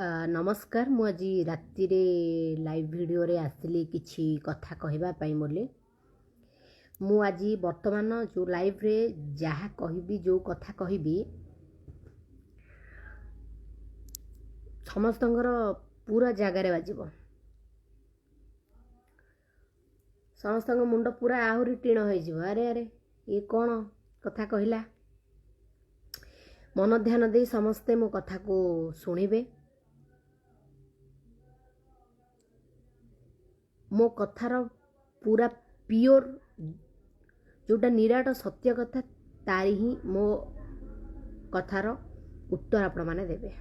नमस्कार मु आज राति रे लाइव वीडियो रे आसली किछि कथा कहबा पाई बोले मु आज वर्तमान जो लाइव रे जहा कहबी जो कथा कहबी समस्तंगर पूरा जगार बाजिबो समस्त मुंड पूरा आहुरी टीण हो जाए अरे अरे ये कौन कथा कहला मन ध्यान दे समस्ते मो कथा को शुणिबे मो कथार पूरा प्योर जोटा निराट सत्य कथा तारी ही मो कथार उत्तर आपण माने देबे।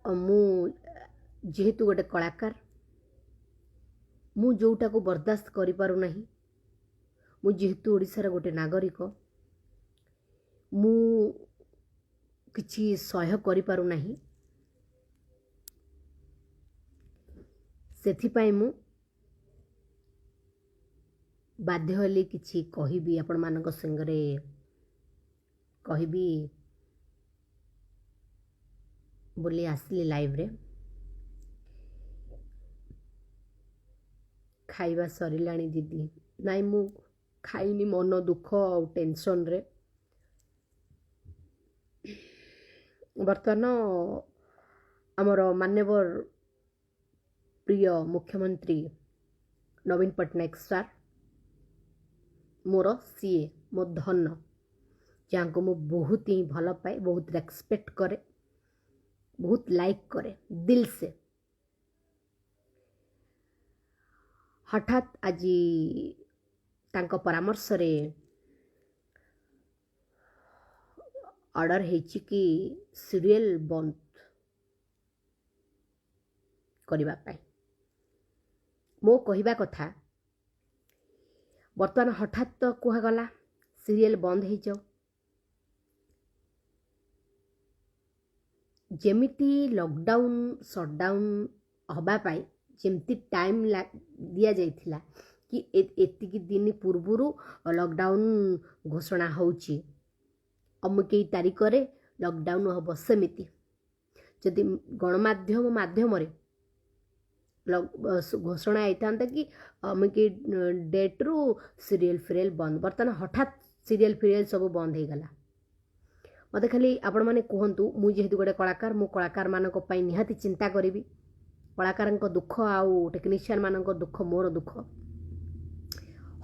मु जेहेतु गोटे कलाकार मु जोटा को बर्दाश्त करि पारु नहीं मु जेहेतु ओडिसार गोटे नागरिक मु किछि सह्य करि पारु नहीं सेथिपाई मु बाध्य होली किछि कहिबी आपण मानक संगरे कहिबी बोली आसली लाइव रे खाइबा सरिलाणी दीदी नाई मु खाइनी मन दुख और टेंशन रे बर्तमान आमर मान्यवर प्रिय मुख्यमंत्री नवीन पट्टनायक सर मोर सीए मो धन जहाँ को मु बहुत ही भल पाए बहुत रेस्पेक्ट करे बहुत लाइक करे दिल से हठात आज तांको परामर्श रे ऑर्डर हेची कि सीरियल बंद करिबा पाई मो कहिबा कथा बर्तमान हठात तो कहगला सीरियल बंद हो जाओ जेमिति लॉकडाउन शटडाउन हबा पाई जेमती टाइम दिया जाइथिला कि एतिकी दिन पूर्वरु लॉकडाउन घोषणा होउची अमुके तारीख रे लॉकडाउन हबो सेमिति जदि गणमाध्यम माध्यम रे घोषणा होता कि अमुके डेट रु सीरियल फिरियल बंद बर्तमान हठात सीरियल फिरियल सब बंद हो गला मत खाली आपण मैंने कहतु मुझे जेहेतु गोटे कलाकार मु कलाकार मान निहाती चिंता करी कलाकार दुख आउ टेक्नीशियन मान दुख मोर दुख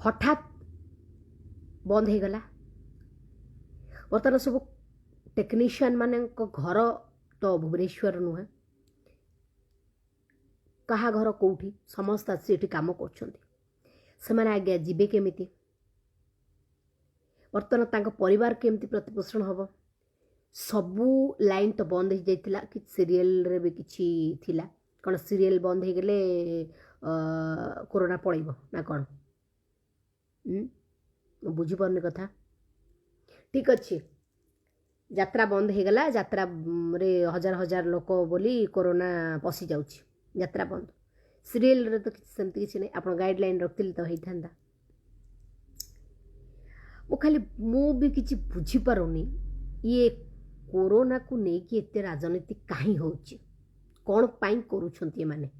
हठात बंद हो गला बर्तमान सब टेक्नीशियन मान घर तो भुवनेश्वर नुहे कहा घर कौटी समस्त आसी काम कर आज्ञा जीवे केमिति बर्तमान तांको परिवार केमिति प्रतिपोषण हम सबू लाइन तो बंद हो जाइथिला कि सीरियल रे भी किछि थिला कौन सीरियल बंद हो गले कोरोना पड़ब ना कौन बुझी पारनी कथा ठीक अच्छे यात्रा बंद हो गला यात्रा रे हजार हजार लोक बोली कोरोना पशि जाउछि यात्रा बंद सीरियल रे तो सेमती किसी नहीं आप गाइडलाइन रखते तो होता मु खाली मु भी किसी बुझी पारुनी ये कोरोना को लेकिन एत राजनीति कहीं होची कौन पाई करुछंती माने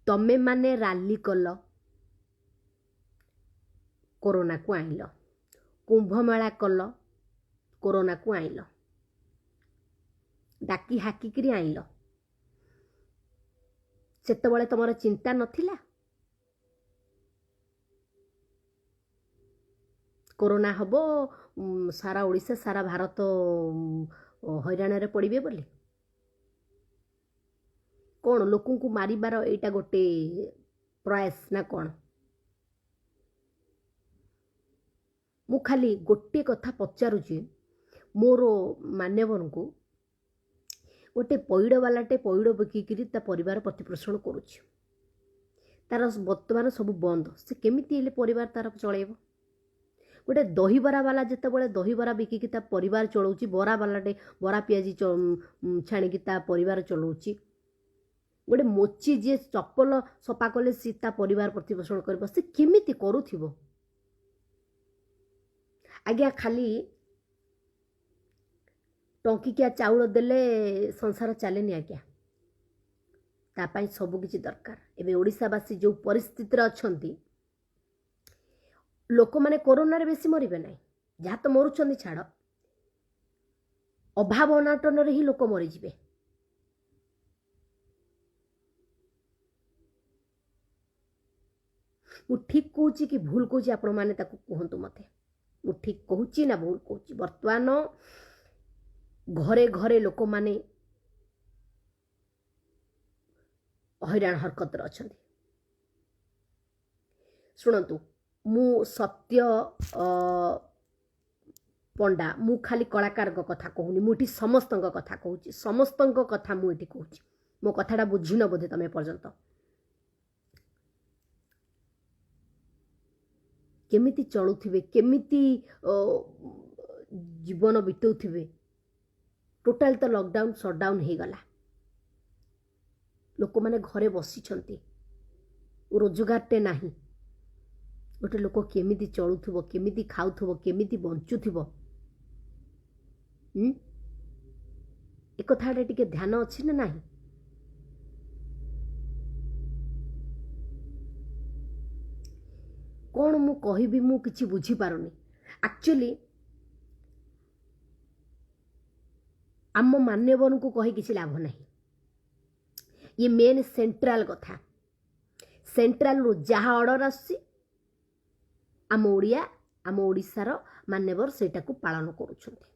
तमे माने रैली कल कोरोना को आइल कुंभ मेला कल कोरोना को आइल डाकी हाकिकरी आइल सेतबळे तमर चिंता नथिला कोरोना हबो सारा ओडिशा सारा भारत हैरान रे पड़िबे बोली कौन लोकन को मारिबार एटा गोटे प्रयास ना कौन मु खाली गोटे कथा पचारुची मोर मान्यवर को गोटे पैड़ वालाटे पैड़ बिकिकी परिवार प्रतिपोषण करुच्ची तार बर्तमान सब बंद से केमिति हेले परिवार तार चलेब गोटे दहीबरा वाला जितेबाला दहीबरा बिकिकी परिवार चलाऊँगी बरा वालाटे बरा पियाजी छाणिकी परिवार चलाऊँगी गोटे मोची जी चप्पल सफा कले सी परिवार प्रतिपोषण कर केमिति करुथिबो आज्ञा खाली टंकिकिया चाउल देले संसार चलेनि आज्ञा तापाई सबकिछि दरकार एबे ओडिशावासी जो परिस्थिति अछंती लोक माने कोरोना रे बेसी मरिबे नाही जहाँ तो मरुचंदी छाड़ अभाव अनाटन रे ही लोक मरी जिवे मु ठीक कहूची कि भूल कहूची आपण माने ताकू कहंतु मते मु ठीक कहूची ना भूल कहूची वर्तमान घरे घरे लोक माने हैरान हरकत अछंती शुणंतु मु सत्य पंडा मु खाली कलाकार कथा कहूनी मुठी समस्त कथा कहूची समस्त कथा मुठी कहूची मो कथाटा बुझिन बोधे तमे पर्यंत केमिति चलुथिबे केमिति जीवन बितौथिबे टोटाल तो लॉकडाउन शटडाउन हो गला लोक माने घरे बसी रोजगारटे नाही गोटे लोक केमिति चलुथिबो केमिति खाउथिबो केमिति बंचुथिबो एक कथाटे टिके ध्यान अछि ना नाही कौन मु कहिबी मु किछि बुझी पारुनी एक्चुअली आम मान्यवन को कही किसी लाभ नहीं ये मेन सेंट्रल कथा सेंट्रल रु जहाँ ऑर्डर आसी आम ओडिया आम ओडिशार मान्यवर सेटा को पालन करुछंती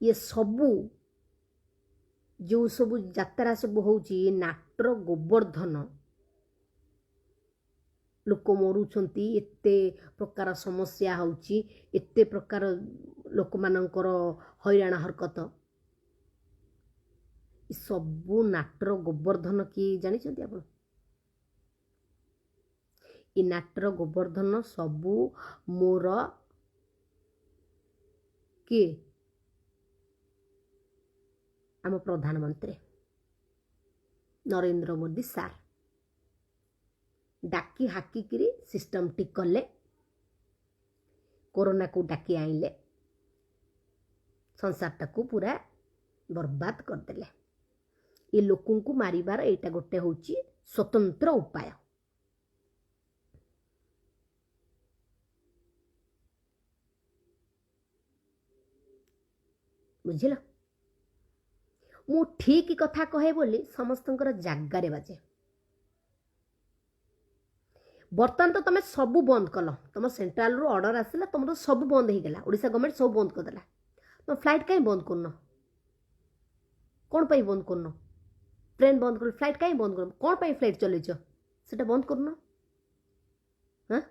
ये सबू जो सबू यात्रा सब होउची नाटर गोवर्धन लोक मरुचंती एते प्रकार समस्या होउची एते प्रकार लोक मानकर हैरान हरकत सबू नाटर गोवर्धन किए जानिछंती आपण ई नाटर गोवर्धन सबू मोर के आम प्रधानमंत्री नरेंद्र मोदी सार डाकी हाकिकी सिस्टम ठीक कले कोरोना को डाकी आइले संसारटा को पूरा बर्बाद करदेले ये लोकों को मारिबार एटा गोटे होची स्वतंत्र उपाय बुझिल मु ठीक कथा कहे बोली समस्तंकर जागारे बाजे बर्तमान तो तुम सबू बंद कल तुम सेंट्रल रु ऑर्डर आसला तुम तो सब बंद हो गला ओडिशा गवर्नमेंट सब बंद करदेला तुम फ्लाइट कहीं बंद करन कौन पाई बंद करन ट्रेन बंद कर फ्लाइट कहीं बंद कर कौन पाई फ्लाइट चलेछ सेटा बंद करन हाँ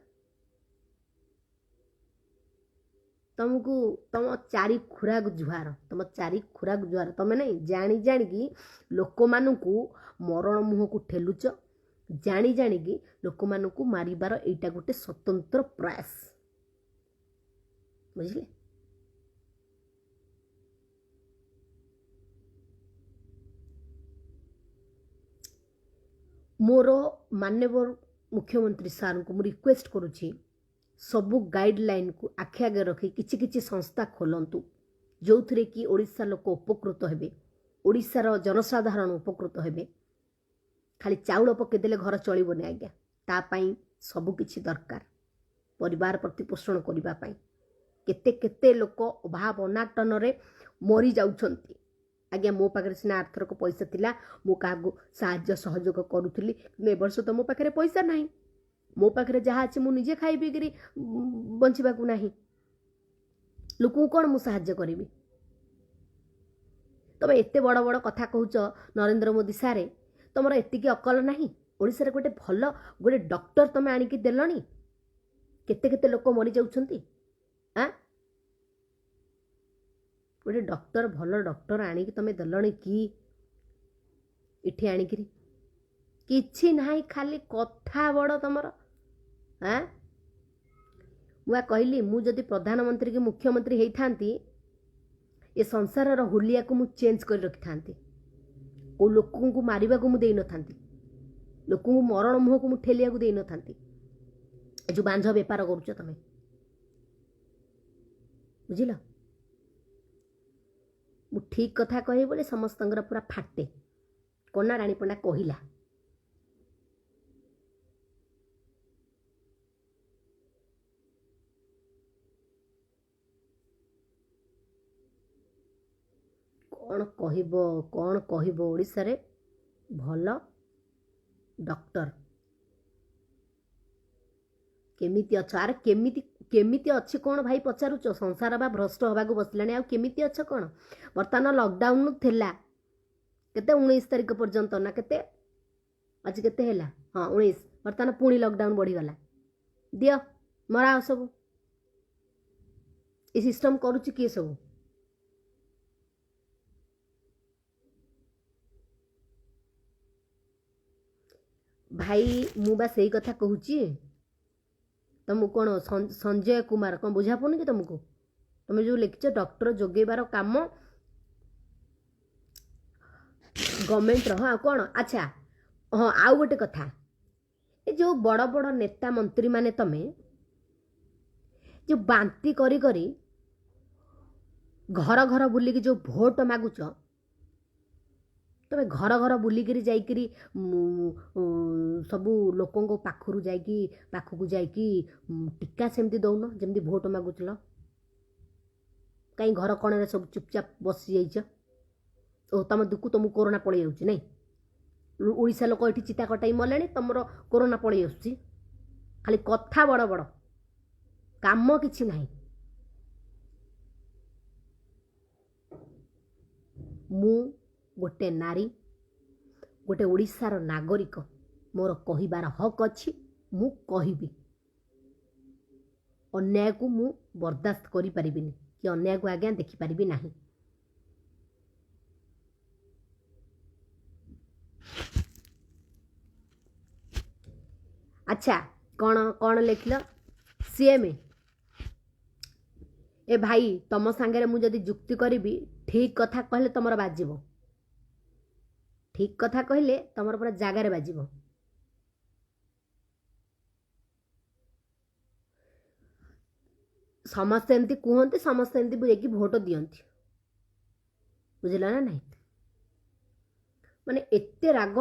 तुमको तुम चारि खुराक जुहार तुम चारि खुराक जुहार तुम नहीं जानी जानिकी लोक मानू मरण मुह को ठेलुच जानी जानिकी लोक मानू मारिबार एटा गोटे स्वतंत्र प्रयास बुझले मोर माननीय मुख्यमंत्री सार को रिक्वेस्ट करुच्ची सबू गाइडलाइन को आखि आगे रखी किछि किछि संस्था खोलंतु जो थे कि ओडिशा लोक उपकृत हेबे ओडिशार जनसाधारण उपकृत हेबे खाली चाउल पकेदेले घर चलिबोनी आज्ञा तापाई सबु किछि दरकार परिवार प्रतिपोषण करिबा पाई केते केते लोक अभाव अनाटन रे मरी जाउछंती आज्ञा मो पाखरे सिना आर्थरक पैसा थिला मो कागो साहाय्य सहयोग करूथली ने वर्ष तो मो पाखरे पैसा नाही मो पाखरे जहा अछि मु निजे खाई बिगरी बंचिबा को नाही लोक कोन मु साहाय्य करिवि तबे एते बड़ बड़ कथा कहूच नरेंद्र मोदी सारे तुम एतिकी अकल नाही ओडिसा रे गोटे भल गोटे डॉक्टर तुम आनिकी देलनी केते केते लोक मरी जाउछंती आ गोटे डॉक्टर भल डॉक्टर आनिकी तुम देलनी कि इठी आनिकी किछि नाही खाली कथा बड़ तुमर हाँ मुआ कहली मु जदि प्रधानमंत्री की मुख्यमंत्री होई थांती ए संसार रो हुलिया को मु चेंज कर रखि थांती ओ लोकों को मारिबा को मु देई न थांती लोकों को मरण मुह को मु ठेलिया को देई न थांती जो बांझ बेपार करूछ तमे बुझिल मु ठीक कथा कहि बोले समस्तंगर पूरा फाटे कना रानी पंडा कहिला कौन कहब ओडिशा रे भल डॉक्टर केमिति अछ आर केमिति अच्छी कौन भाई पचारुच संसार बा भ्रष्ट होगा बसलानी आ केमिति अच्छ कौन बर्तमान लॉकडाउन थिला केते 19 तारिख पर्यंत ना केते आज केते हैला हाँ 19 बर्तमान पुणी लॉकडाउन बढ़ी गला दियो मरा सब ए सिस्टम करूची किए सब भाई मुबा सही कथा कहूची तुमको कौन संजय कुमार कौन बुझा पड़ुनि कि तुमको तुम जो लिखिच डॉक्टर जोगेबार काम गवर्नमेंट हाँ कौन अच्छा हाँ आउ गोटे कथा ए जो बड़ बड़ नेता मंत्री माने तमे जो बांती करी करी घर घर बुलिकी जो भोट मागुच तमें घर घर बुलिकी जाइकरी सबू लोकों पाखु जाइकी पाखक जाइकी टीका सेमती दौन जमती भोट मागुचल कहीं घर कण सब चुपचाप बसी जाइछ ओ तुम दुखु तुमको कोरोना पड़े जाऊँ नहीं ओडिशा लोक ये चिता कटाई मले तुमर कोरोना पड़े आसुची खाली कथा बड़ बड़ काम किछि नहीं मु गोटे नारी गोटे ओडिशार नागरिक मोर कहिबार हक अछि मु कहिबी अन्याय को मु बर्दाश्त करि परिबिनी कि अन्याय को आज्ञा देखि परिबी नाही अच्छा कौन कौन लिखल सीएम ए भाई तुम सांगे मु जदि जुक्ति करी ठीक कथा कहले तुमर बाजिबो ठीक कथा कहले तुमर पूरा जगार बाजिबो समस्ते एमती कहते समस्ते एमती बुझे भोट दियंती बुझला ना नहीं माने एते राग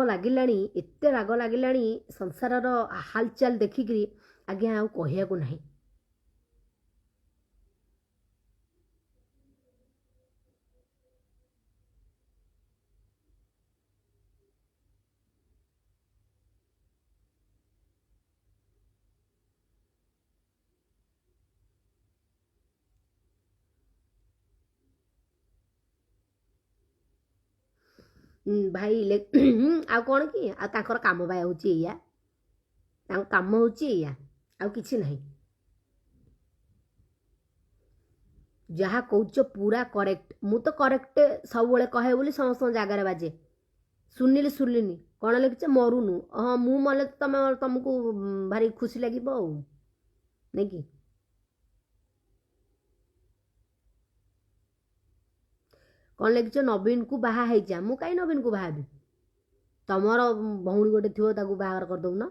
लागिलानी संसार हालचाल देखिकी आज्ञा आउ कहया को नहीं भाई आ कौन कि आर कम बा हो कम हो कि नहीं जहाँ कौच पूरा करेक्ट मु तो करेक्ट सब कहे बोली समस्त जगार बाजे सुनिली कौन लिखे मरुनु हाँ मु मले तुमको भारी खुशी लगे नहीं कि कौन लिखे नवीन को बाहा है जा मु कहीं नवीन को बाहाबी तमर भौणी गोटे थी बाहर करदौन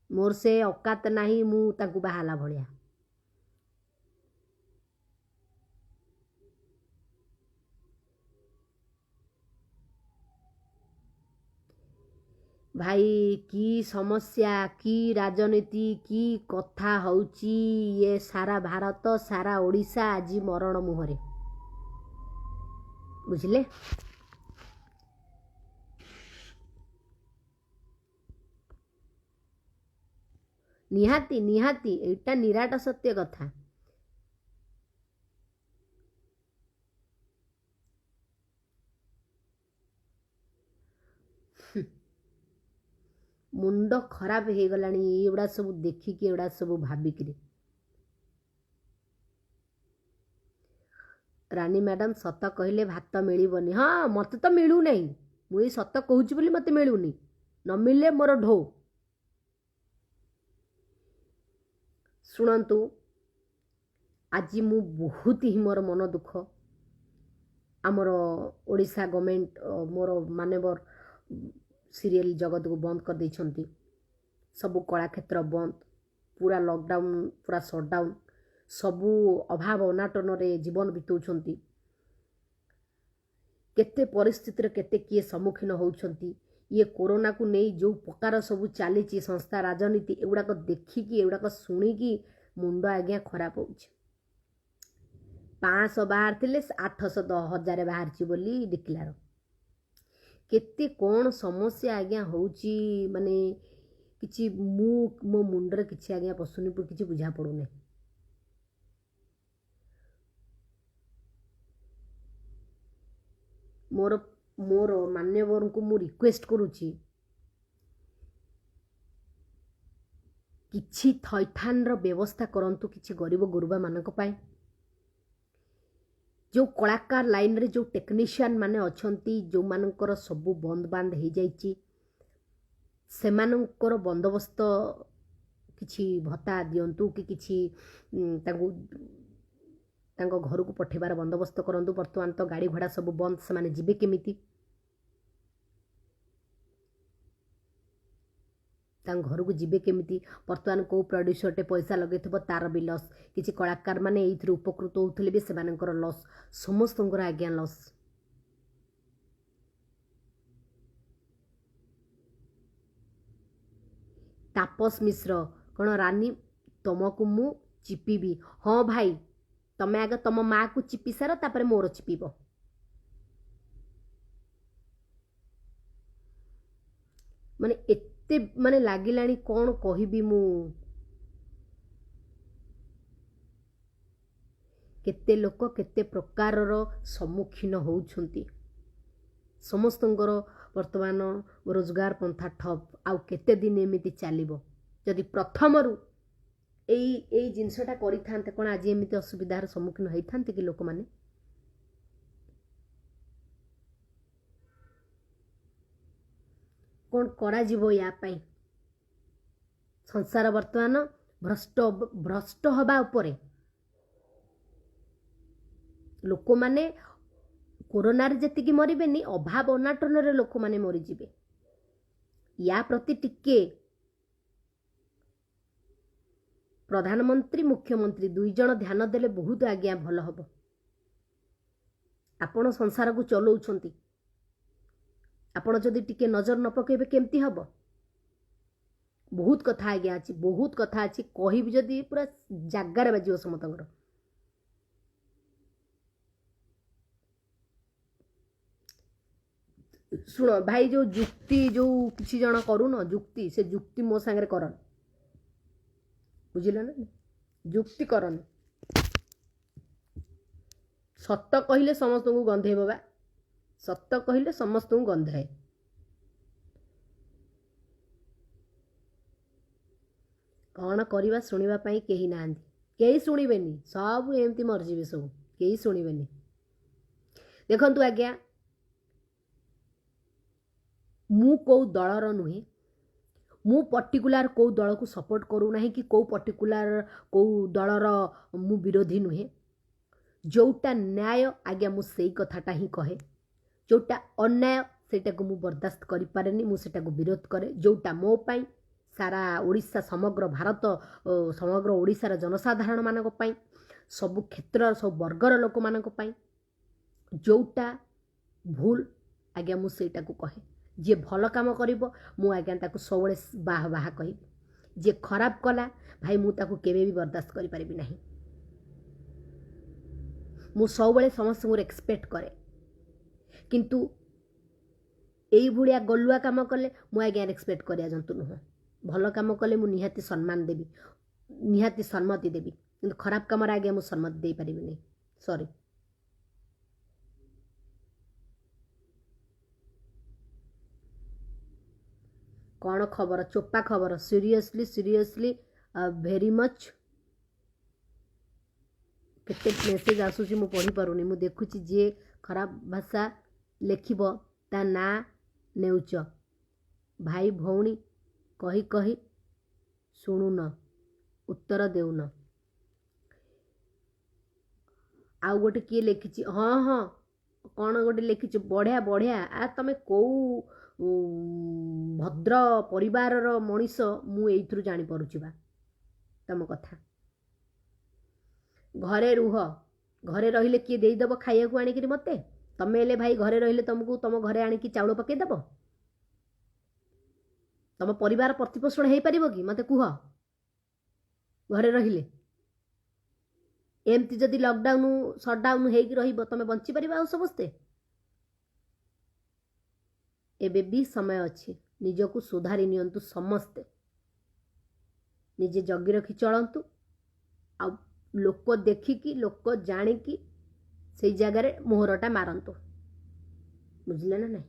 मोर से औकात नहीं मु ताकू बाहाला भलिया भाई की समस्या की राजनीति की कथा होची ये सारा भारत सारा ओडिशा आज मरण मुहरे बुझले निहाती निहाती एटा निराट सत्य कथा मुंड खराब हो गलानी एगुड़ा सब देखिकी एगुड़ा सब भाविक रानी मैडम सत कहले भात मिलबनी हाँ मत तो मिलू नहीं मुझे सत कहूँ बोली मत मिलूनी न मिले मोर ढो शुणु आज मु बहुत ही मोर मन दुख आमर ओडिशा गवर्नमेंट मोर मानवर सीरियल जगत को बंद कर देछंती सब कला क्षेत्र बंद पूरा लॉकडाउन पूरा शटडाउन सबू अभाव अनाटन जीवन बिताउछंती केते परिस्थिति केते किए सम्मुखीन होउछंती ये कोरोना को नहीं जो प्रकार सबू चली संस्था राजनीति एगुड़ाक देखिकी एगुड़ाक शुणिकी मुंड आज्ञा खराब हो 500 बाहर थे 810,000 बाहर बोली डिक्लेयर केते कौन समस्या आज्ञा होउची माने किछि मो मुंडर किछि आज्ञा पसुनी किछि बुझा पड़ुने मोर मोर मान्यवर को मु रिक्वेस्ट करूची किछि थैथान रो व्यवस्था करंतु किछि गरीब गुरुबा मानक पाए जो कलाकार लाइन रे जो टेक्नीशियन माने अछंती जो मानकर सबु बंद बांध हो जाइछि से मानकर बंदोबस्त किछि भत्ता दियंतु कि किछि तांगु तांगो घर को पठेबार बंदोबस्त करंतु वर्तमान तो गाड़ी घोड़ा सब बंद से माने जिबे केमिति घर को जीवे केमिति वर्तमान को प्रोड्यूसरटे पैसा लगे तार भी लस किसी कलाकार माने ये उपकृत होते भी से लस समस्त आज्ञा लस तापस मिश्र कौन रानी तुमको मु चिपीबी हाँ भाई तमें आगे तुम माँ को चिपी सार तापर मोर चिपीब माने एते माने लागिलानी कौन कहबी मु केते लोक केते प्रकार सम्मुखीन होउछंती समस्तंकर वर्तमान रोजगार पंथा ठप आउ केते दिन एमिति चलिबो जदि प्रथमरु एई जिनसटा करि थांते कोन आज एमिति असुविधार सम्मुखीन होई थांते कि लोक माने कौन करा जीवो या पाई संसार वर्तमान भ्रष्ट भ्रष्ट हबा उपरे लोक माने कोरोना रे जति की मरिबेनी अभाव अनाटन रे लोक माने मरि जिवे या प्रति टिके प्रधानमंत्री मुख्यमंत्री दुई जन ध्यान देले बहुत आज्ञा भल हबो आपण संसार को चलाउछंती आपण जदि टिके नजर न पकेबे केमती हबो बहुत कथा आज्ञा अछि बहुत कथा अछि कहिबि जदि पूरा जागार बाजियो समतंगर सुन भाई जो जुक्ति जो किसी जन करू न जुक्ति से जुक्ति मो सांगे करन बुझिल ना जुक्ति करन सत्य कहले समस्त को गंधे बाबा सत्य कहले समस्त को गंधाए कौन करवा शुणा कहीं ना कहीं शुणवेनि सब एमती मरजीवे सब कहीं शुणवेनि देखंतु आज्ञा मु को दलर नुहे मु पर्टिकुलर को दल को सपोर्ट करू ना कि को पर्टिकुलर को दलर मु विरोधी नुहे जोटा न्याय आज्ञा मु सेई कथाटा ही कहे जोटा अन्याय सेटा को मु बर्दाश्त करि पारेनी मु सेटा को विरोध करे जोटा मो पाई सारा ओडिशा समग्र भारत समग्र ओडिशार जनसाधारण मानक पाई सब क्षेत्र सब वर्गर लोक मानक पाई जोटा भूल आज्ञा मु सेटा को कहे जे भल काम करिवो मु आज्ञा ताको सबले बाह बाह कहि जे खराब कला भाई मु ताको केबे भी बर्दाश्त करि परिबि नाही मु सबले समस्त को एक्सपेक्ट करे किंतु एई भुलिया गलुआ काम कले मु आज्ञा एक्सपेक्ट करिया जंतु नुह भल काम कले मु निहाती सम्मान देबी निहाती सम्मति देबी किंतु खराब काम आज्ञा मु सम्मति दे परिबि नहीं सॉरी कौन खबर चोपा खबर सीरियसली सीरियसली वेरी मच केते मेसेज आसुची मु पढ़ी पारुनी मु देखुची जे खराब भाषा लेखिबो ता ना नेउच भाई भौणी कही कही शुणुन उत्तर देउन आउ गोटे किए लिखिची हाँ हाँ कौन गोटे लिखिची बढ़िया बढ़िया आ तमे को भद्र परिवार मनीष मु एइथरु जानी परुची बा तम कथा घरे रुह घरे रहिले किए देदेव खाइया आणिक मत तमें हेले भाई घरे रहिले तुमको तुम घरे आणिक चाउल पकईदेव तुम परिवार प्रतिपोषण हो पार कि मत कुह घरे रहिले एमती जदि लॉकडाउन सटडाउन हो तुम बंची पार समस्ते एबे भी समय अच्छी निजको सुधारी नियंतु समस्ते निजे जगी रखी चलतु आ लोक देखिकी लोक जाणिकी से जगार मोहरटा मारतु बुझले ना नहीं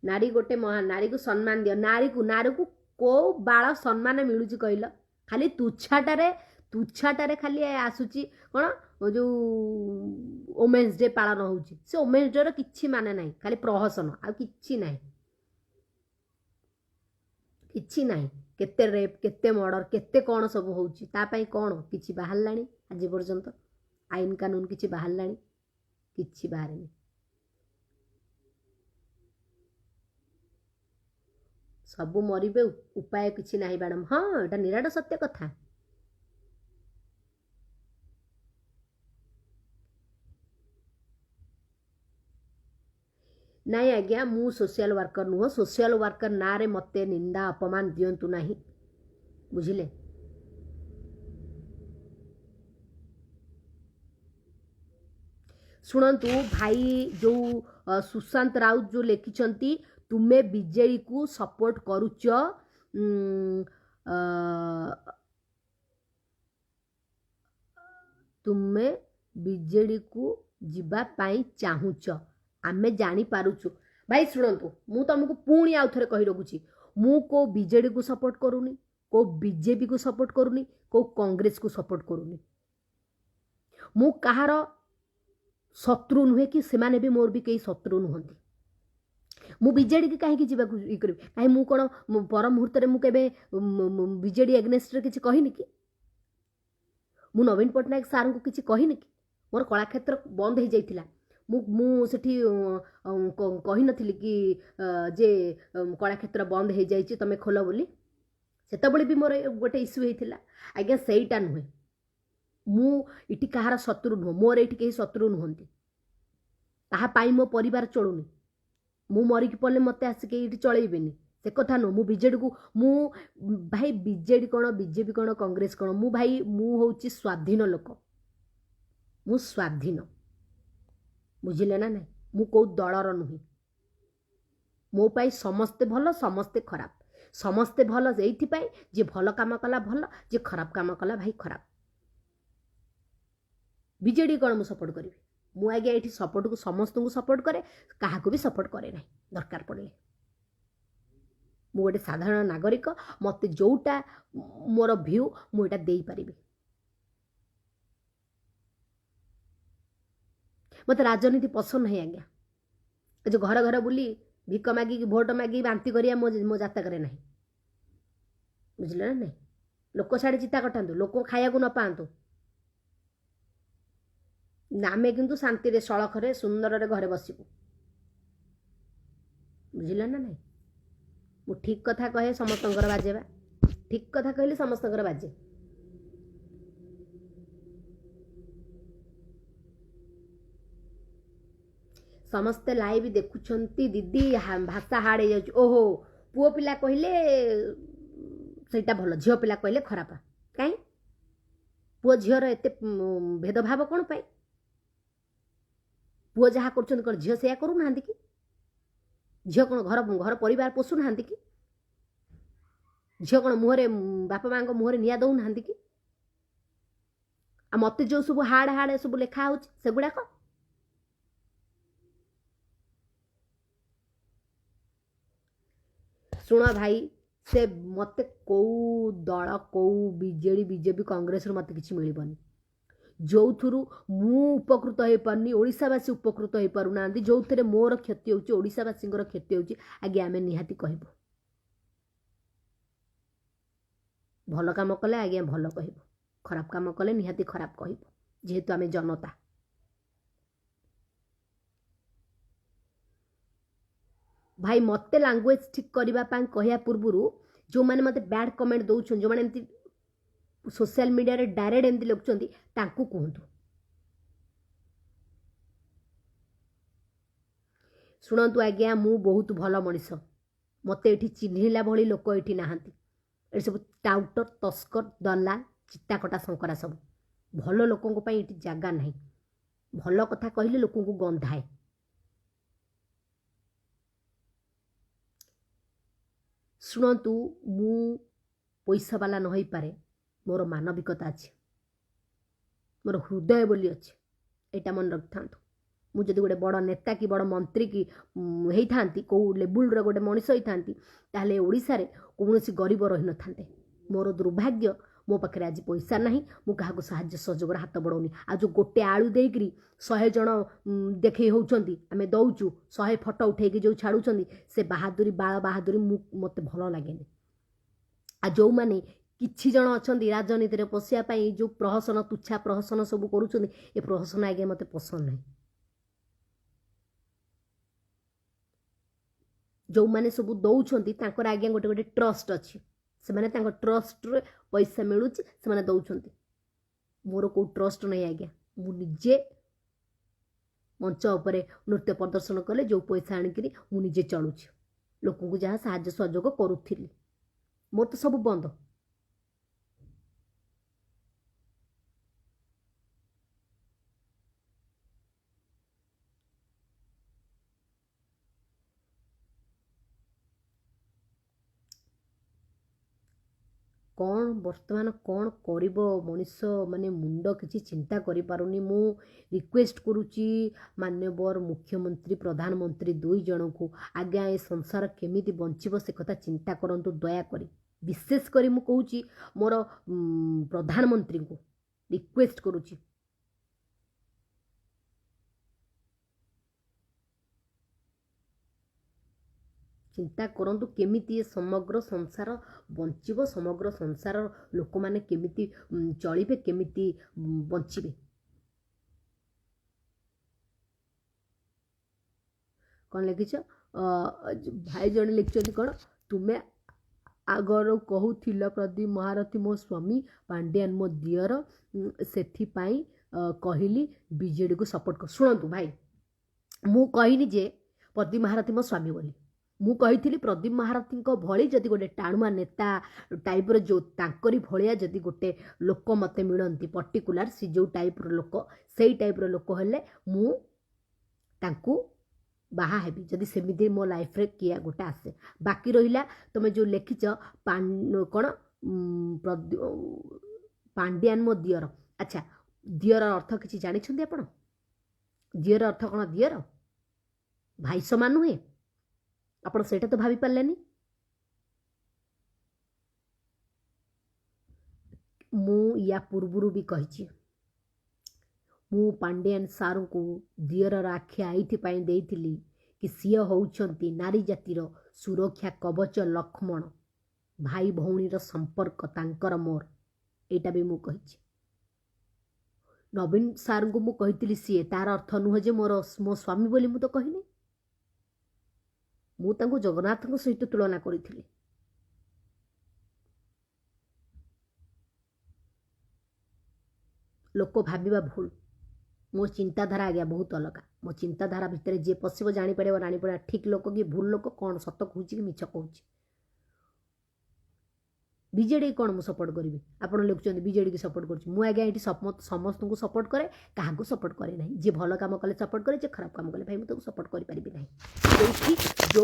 नारी गोटे महान नारी को सम्मान दियो नारी को को बाल सम्मान मिलूची कहल खाली तुच्छाटारे खाली आसूची कौन जो वोमेन्स डे पालन होउची से वोमेन्स डे किछि माने नाही खाली प्रहसन आ किछि नाही किछि नाही केते रेप केते मर्डर केते कौन सब होउची ता पई कौन किछि बाहरलाणी आज पर्यंत आईन कानून किछि बाहरलाणी किछि बाहरनी सबु मरिबे उपाय किछि नाही मैडम हाँ एटा निराट सत्य कथा नाई आज्ञा मु सोशल वर्कर नुह सोशल वर्कर ना रे मते निंदा अपमान दियंतु नाही बुझिले शुणंतु भाई जो सुशांत राउत जो लिखिछंती तुमे बीजेडी को सपोर्ट करूच तुमे बीजेडी को जीवा पाई चाहूच आमे जानी पारुछु भाई शुणंतु मु तुमको पुणी आउ थरे कहि रखुची मु को बीजेडी को सपोर्ट करूनी को बीजेपी को सपोर्ट करूनी को कांग्रेस को सपोर्ट करूनी मु कहार शत्रु नुहे कि सेमाने भी मोर भी कई शत्रु नुहंती मु बीजेडी की कहीं जीवा करी कहीं मु कौन पर मुहूर्त में मुझे बीजेडी एग्नेस्ट किसी कहनी कि मु नवीन पट्टनायक सार को किसी कहनी कि मोर कलाक्षेत्र बंद हो जाइथिला मुझे कही नथिली कि जे कलाक्षेत्र बंद हो जाइए तुम खोल बोली सेतबेले भी मोर गोटे इश्यू होता आज्ञा सेटा नुहे मु इटी कहार शत्रु नुह मोर ये कहीं शत्रु नुहंती ताहा मो परिवार चलुनी मु मरिकी पड़े मत आसिक ये चलैबेनी से कथा नुह मु बीजेडी को मु भाई बीजेडी कौन बीजेपी कौन कांग्रेस कौन मु भाई मु होची स्वाधीन लोक मु स्वाधीन बुझिले ना नहीं मु को दलर नुहे मो पाई समस्ते भल समस्ते खराब समस्ते भल ये जे भल काम कला भल जे खराब काम कला भाई खराब बीजेडी कौन मु सपोर्ट करी मु आज्ञा ये सपोर्ट को समस्त को सपोर्ट करे क्या भी सपोर्ट करे ना दरकार पड़े मु गोटे साधारण नागरिक मत जोटा मोर भ्यू मुझे दे पारि मत राजनीति पसंद नहीं आज्ञा जो घर घर बुली भिक मागिक भोट मागिक बांती करिया मो जातक ना बुझले ना नहीं लोक छाड़ी चिता कटातु लोक खाया न पातु आमे किंतु शांति रे सड़खरे सुंदर रे घरे बसबू बुझिल ना नहीं मु ठीक कथा कहे समस्तंकर बाजेबा ठीक कथा कहले समस्तंकर बाजे समस्ते लाइव देखुछंती दीदी भाषा हाड़ हो ओहो पुओ पिला कहले सेटा भल झियो पिला कहले खराब काई पुओ झियर एते भेदभाव कौन पाई पुओ जहाँ कर झील से करू ना कि झील कौन घर घर परिवार पोषु ना कि झील कौन मुहरे बापा माँ मुहरे निआ दौ ना कि आ मत जो सब हाड़ हाड़ सब लेखा हो सेगुड़ाक शुण भाई से मत कौ दल कौ बीजेडी बीजेपी कांग्रेस मत किसी मिलबनी जो थुरु मु उपकृत हो पारनी ओडिशावासी उपकृत हो पारुना जो थे मोर क्षति होची ओडिशावासी क्षति होची आगे आमे निहाती कहबो भल काम कले आगे भल कहबो खराब काम कले निहाती खराब कहबो जेहेतु आमे जनता भाई मत लांगुएज ठीक करने कहया पूर्व जो मैंने मत बैड कमेंट दौन जो मैंने सोशल मीडिया रे डायरेक्ट एमती लिखुंट कहतु शुणु आज्ञा मु बहुत भल मनीष मत ये चिन्हला भली लोक ये ना ये सब टाउटर तस्कर दलाल चिताकटा शंकरा सब भल लोकों ये जगह ना भल कथा कहले लोक गंधाए शुणु मु पैसा वाला न हो पारे मोर मानविकता अच्छे मोर हृदय बोली अच्छे यहाँ मन रखि था मुझे गोटे बड़ नेता कि बड़ मंत्री की होता कौ लेवुल गोटे मनीष होता ताहले ओडिशा रे कौन गरीब रही न था मोर दुर्भाग्य मो पाखे आज पैसा ना मुझे साहाय्य सहयोग हाथ बढ़ाऊनी आ जो गोटे आलू देकरी 100 जन देखे होती आम दौचु 100 फटो उठेकी जो छाड़ुंट से बहादुरी बाल बहादुरी मत भल लगे आ जो मैंने किछि जन अच्छा राजनीति में पशियापाई जो प्रहसन तुच्छा प्रहसन सब करुँच ए प्रहसन आगे मत पसंद नहीं जो मैंने सब दौरान आज्ञा गोटे गोटे ट्रस्ट अच्छी से मैंने ट्रस्ट रे पैसा मिलूँ से दौरान मोर को ट्रस्ट नहीं आज्ञा मुझे मंच उपर नृत्य प्रदर्शन कले जो पैसा आनिकी मुझे चलुची लोक जहाँ साहाय्य सहयोग करुली मोर तो सब बंद कौन वर्तमान कौन करिब मनीष माने मुंड किसी चिंता करि पारुनी मु रिक्वेस्ट करुची माननीय मुख्यमंत्री प्रधानमंत्री दुई जन को आज्ञा ए संसार केमिति बंचिब से कथा चिंता करंतु दया करी विशेष करी मु कहूची मोर प्रधानमंत्री को रिक्वेस्ट करुची चिंता करंतु केमिति समग्र संसार बंचिब समग्र संसार लोक माने केमिति चलिबे केमिति बंचिबे कौन लिखिछ भाई जने लिखिछ कौन तुम्हें आगर कहूथिल प्रदीप महारथी मो स्वामी पांड्यान मो दियर सेथिपाई कहली बीजेडी को सपोर्ट कर शुणु भाई मु कहनी जे प्रदीप महारथी मो स्वामी बोली मु कही प्रदीप महारथी भली जदि गोटे टाणुआ नेता टाइप्र जो तांकरी भलिया जदि गोटे लोक मत मिलती पर्टिकुलर सी जो टाइप्र लोक से टाइप्र लोक हेले मु तांकू बाहा हेबी जदि सेमिति मो लाइफ रे किया गोटे आसे बाकी रहिला तुम जो लिखिच कौन पांड्यान मो दियर अच्छा दियर अर्थ किसी जानी आपण दियर अर्थ कौन दियर भाई समान नुहे आपण सेटा तो भाभी पार्लेनी मु या पूर्वरु भी कही मु पांड्यान सारू को दियर आखि आईथि देइथिली कि सी होउछंती नारी जातिर सुरक्षा कवच लक्ष्मण भाई भौणीर संपर्क तांकर मोर एटा भी मु कही नवीन सार को मु कही सी तार अर्थ नुह जे मोर मो स्वामी बोली मु तो कहनी मु तांको जगन्नाथ सहित तुलना करी लोक भाविबा भूल मो चिंताधारा आज्ञा बहुत अलग मो चिंताधारा भितर जे पशिब जापर जापर ठीक लोक कि भूल लोक कौन सत कहूँ कि मिछ कहूँ बीजेडी कौन मु सपोर्ट करी आप लिखुं बीजेडी की सपोर्ट करुँगी समस्त को सपोर्ट करे क्या सपोर्ट करे ना जी भल कम कले सपोर्ट करे खराब कम कले भाई मुझे सपोर्ट करी ना जो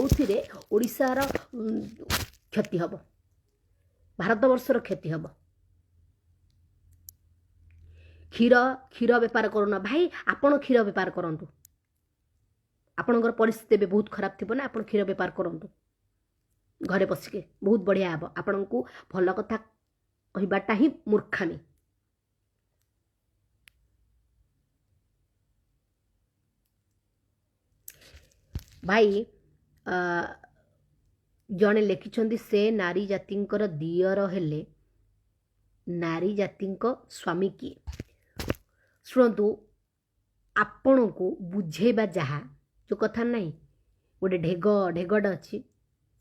ओडिशार क्षति हम भारतवर्षर क्षति हम क्षीर बेपार करना भाई आपण क्षीर बेपार करंतु आपणकर परिस्थिति बहुत खराब थी ना आप क्षीर बेपार करंतु घरे बसिके बहुत बढ़िया हे आपण को भल कथा कहबाटा ही मूर्खामी भाई जड़े लिखिं से नारी जातिंकर दियर हेले नारी जातिंक स्वामी किए शुणु आपण को बुझेबा जहा जो कथा नहीं गोटे ढेगटे अच्छी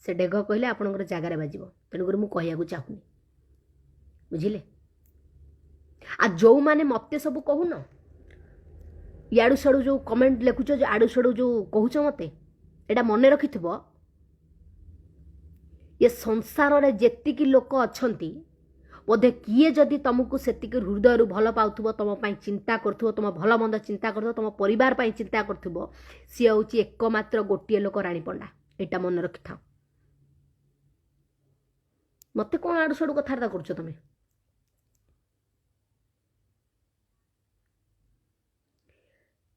से ढेग कहले आपणकर जगार बाजिब तेणुक मुझे कहूँ चाहूनी बुझिले आ जो मैंने मत सब कहून याड़ू साड़ू जो कमेंट लिखुच जो आड़ू साड़ू जो कहूच मत एटा मन रखि ये संसार रे जेतिकी लोक अच्छंती बोधे किए जदि तुमको सेतिक हृदय भल पाउथुबो तुम पाई चिंता करथुबो तुम भल मंद चिंता करथुबो तुम परिवार पाई चिंता करथुबो सी होची एकमात्र गोटिए लोक रानी पंडा एटा मन रखि था मते कोन आडू साडू कथार्ता करछो तमे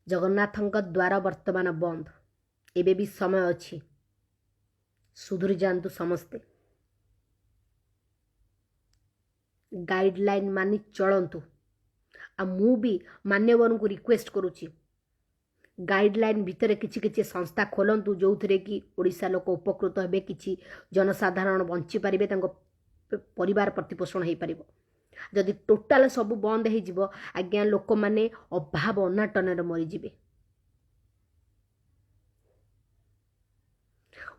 जगन्नाथଙ୍କ द्वार वर्तमान बंद एबे भी समय अच्छी सुधुरी जातु समस्ते गाइडलाइन मानि चलतु आ मु भी मान्यवर को रिक्वेस्ट करुच्ची गाइडलाइन भितर किछि किछि संस्था खोलतु जो थे कि ओडिशा लोक उपकृत हेबे किछि जनसाधारण बंची पारिबे तांको परिवार प्रतिपोषण हो पार जदि टोटाल सब बंद हो आज्ञा लोक माने अभाव अनाटन मरीजे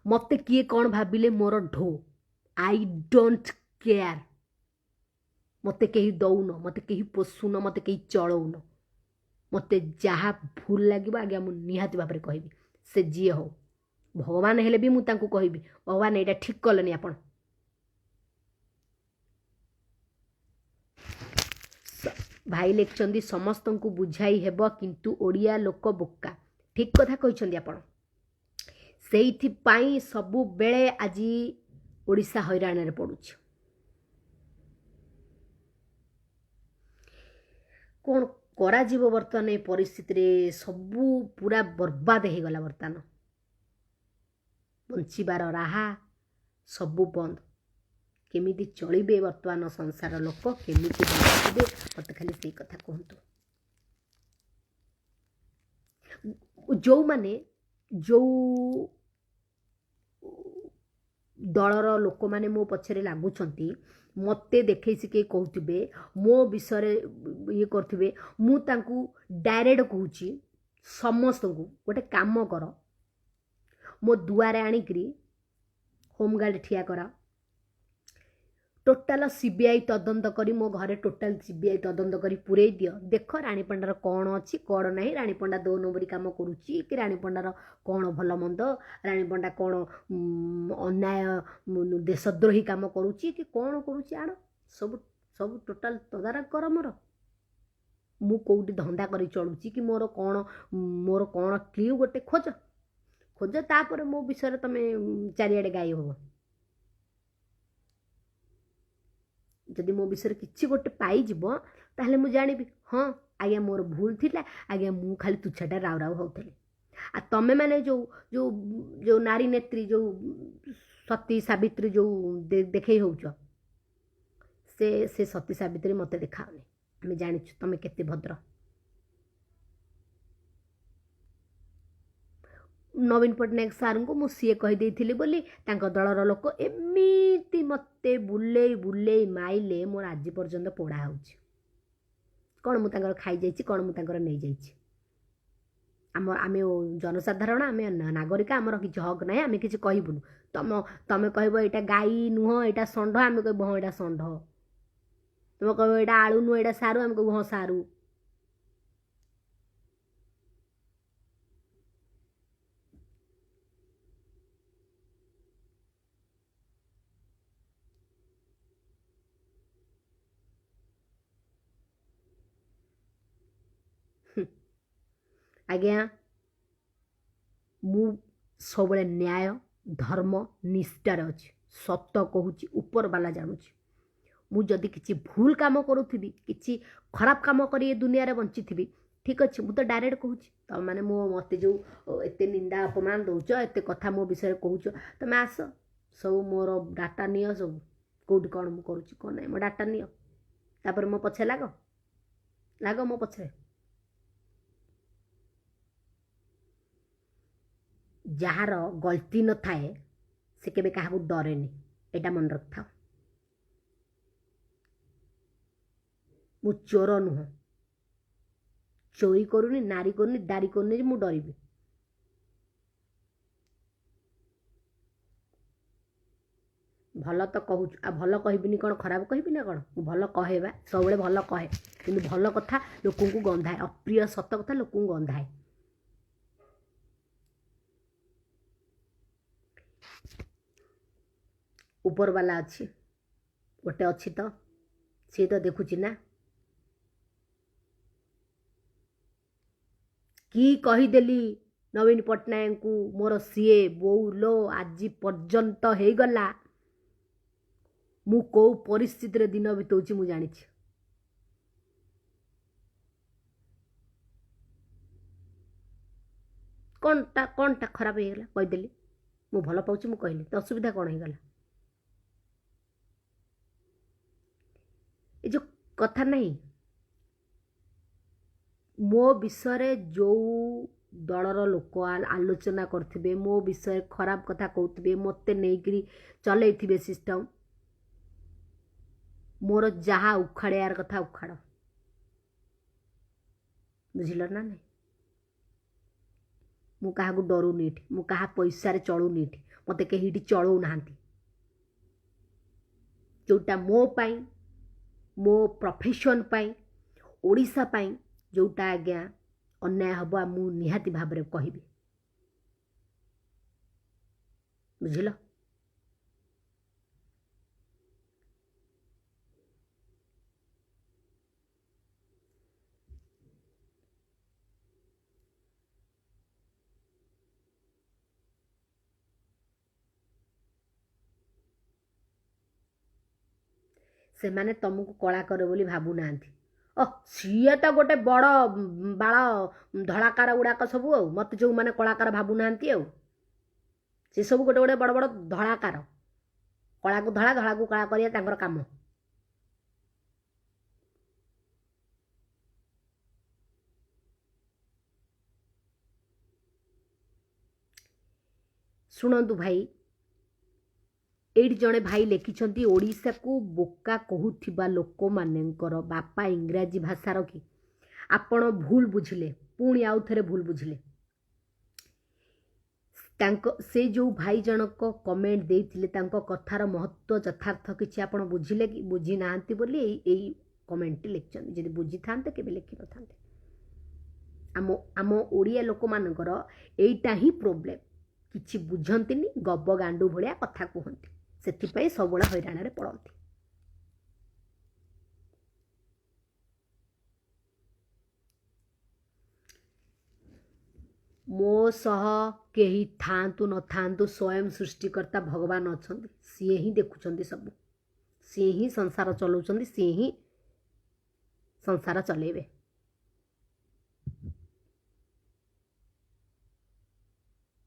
मते किए कौन भाविले मोर ढो आई डोंट केयर मते कहीं दौन मते कहीं पोषुन मते कहीं चलौन मते जहाँ भूल लगे आज्ञा मुझे निहाती भाव में कहबी से जी हो भगवान हेले भी मुझे कहबी भगवान यहाँ ठीक कलेनि आपण भाई लिखिं समस्त को बुझाई हेब किंतु ओडिया लोक बोका ठीक कथा कहते आपण से सबु बेले आज ओडिशा हैरान रे पड़ुछ कौन करा जीव बर्तमान ए परिस्थिति रे सबू पूरा बर्बाद हो गला बर्तमान बंचीबार राहा सबू बंद केमिति चलिबे बर्तमान संसार लोक केमिति बंचिबे मत खाली से कथा कहतु जो माने जो दलर लोक माने मो पछरे लागुछंती मते देखै सिके कहउथिबे मो विषय ये करथिबे मु तांकू डायरेक्ट कहूची समस्त को गोटे काम कर मो दुआरे आनिकरी होमगार्ड ठिया करा टोटाल सीबीआई तदंत करी मो घरे टोटाल सीबीआई तदंत करी पुरे दियो देख रानी पंडार कौन अच्छी कौन नहीं रानी पंडा 2 नंबरी काम करुच्ची कि रानी पंडार कौन भल मंद रानी पंडा कौन अन्याय देशद्रोही काम करुच्ची कि कौन करुच्ची आड़ सब सब टोटाल तदारक कर मोर मु कौटी धंदा करी चलुची कि मोर कौन क्लिउ गोटे खोज खोज तापर मो विषय तमे चारिआडे गाई हो जदि मो विषय किसी गोटे पाइज ताहले मु जानिबी हाँ आज्ञा मोर भूल थिला आज्ञा मु खाली तुच्छाटा राव राव होउथले आ तमे माने जो जो जो नारी नेत्री जो सती सावित्री जो देखै होउछ से सती सावित्री मते देखाओनी आमे जानिछु तमे केते भद्र नवीन पट्टनायक सार को मु सीए कहीदेली बोली दलर लोक एमती मते बुले बुले माइले मोर आज पर्यंत पोड़ा हो कौन मुझे खाई जाइए कौन मुझे नहीं जाइए आम जनसाधारण आम नागरिक आमर किसी हक ना आम कि कहबुन तुम कह यहाँ गाई नुह यहाँ षंढ आम कह हाँ यहाँ षंढ तुम कह यहाँ आलू नुह यहाँ सारू आम कह हाँ सारू आज्ञा मु सब न्याय धर्म निष्ठार अच्छी सत कहूँ ऊपर बाला जानूची मु जदि किसी भूल काम करूथी किसी खराब काम कर दुनिया रे बंची थी ठीक अच्छे मु तो डायरेक्ट कहूँ तुम मैंने मो मत जो एत निंदा अपमान दौच एत कथा मो विषय कहूच तुम आस सब मोर डाटा नियो सब कौटी कौन मुझे करुच्ची कौन ना मो डाटा नियो तापर मो पछे लाग मो पछे जार गलती न थाए से केबे काहाकू डरेनी एटा मन रख था मु चोर नुह चोरी करूनी नारी करूनी दारी करूनी मु डरबी भल तो कहूँ आ भल कहबिनी कौन खराब कहबी ना कौन भल कहे बा सब भल कहे कि भल कथा लोक गंधाए अप्रिय सत कथा लोक गंधाए। ऊपर वाला अच्छी गोटे अच्छी तो सी तो देखुची ना कि कहीदेली नवीन पट्टनायक को मोर सीए बो लो आज पर्यंत हो गला मु को परिस्थिति दिन बिताऊँ मु जानी कौनटा खराब हो गला कहीदेली मु भल पाऊँ मु कहली तो असुविधा कौन हो गला ये जो कथा नहीं मो विषय जो दलर लोक आलोचना करथिबे मो विषय खराब कथा कहथिबे मते नहीं चलैथिबे सिस्टम मोर जहा उखाड़ियार कथा उखाड़ बुझिल ना नहीं मु कहा को डरुनी मु कहा पैसा रे चलुनी मते कहीं चलौ नांती जोटा मो पाई मो प्रोफेशन पाई ओडिशा पाई जोटा आज्ञा अन्याय हम मु निहाती भाव में कहबी बुझिल से माने तुमको कलाकार बोली भाबू नांती सीए तो गोटे बड़ बाल धड़ाकार गुड़ाक सब मत जो मैंने कलाकार भाबू नांती से सब गोटे गोटे बड़ बड़ धड़ाकार कला को धड़ा धड़ा को कला करिया काम शुणु भाई एठी जड़े भाई लिखिं ओडिशा को बोका कहूथिबा लोक मानकर बापा इंग्राजी भाषा रखी आपण भूल बुझिले पुणी आउ थे भूल बुझिले से जो भाई जनक कमेंट देइथिले तांको कथार महत्व यथार्थ किछि आपण बुझिले कि बुझी नांती बोली एई कमेंट लिखछन जदि बुझी थांते केबे लिखि न थांते आम आम ओडिया लोक मानकर एइटा ही प्रॉब्लम किछि बुझंतिनी गब गांडू भलिया कथा कहंती से सब हैरान पड़ती मो सह केही थांतु न थांतु स्वयं सृष्टिकर्ता भगवान अच्छा सी ही देखुं सब सी ही संसार चलाउछंती सी ही संसार चलेबे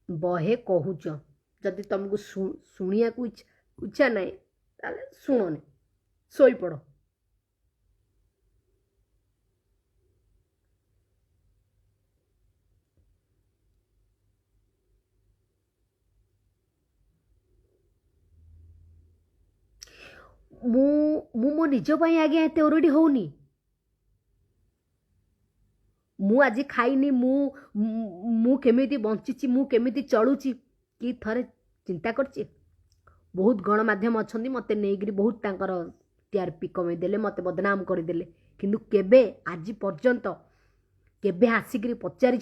बहे कहूच जदि तुमको शुणिया को इच्छा ना ताले शुणनी सोई पड़ मु मो निज पाई आज्ञा एते ओरडी होनी मु आज खाइनी मु केमिति बंचिची मु केमिति चलुची कि थरे चिंता करची बहुत गणमाध्यम अच्छा मत नहीं बहुत तांकर टीआरपी कमे देले मत बदनाम करदेले किंतु केबे आज पर्यंत केबे आसिक पचारि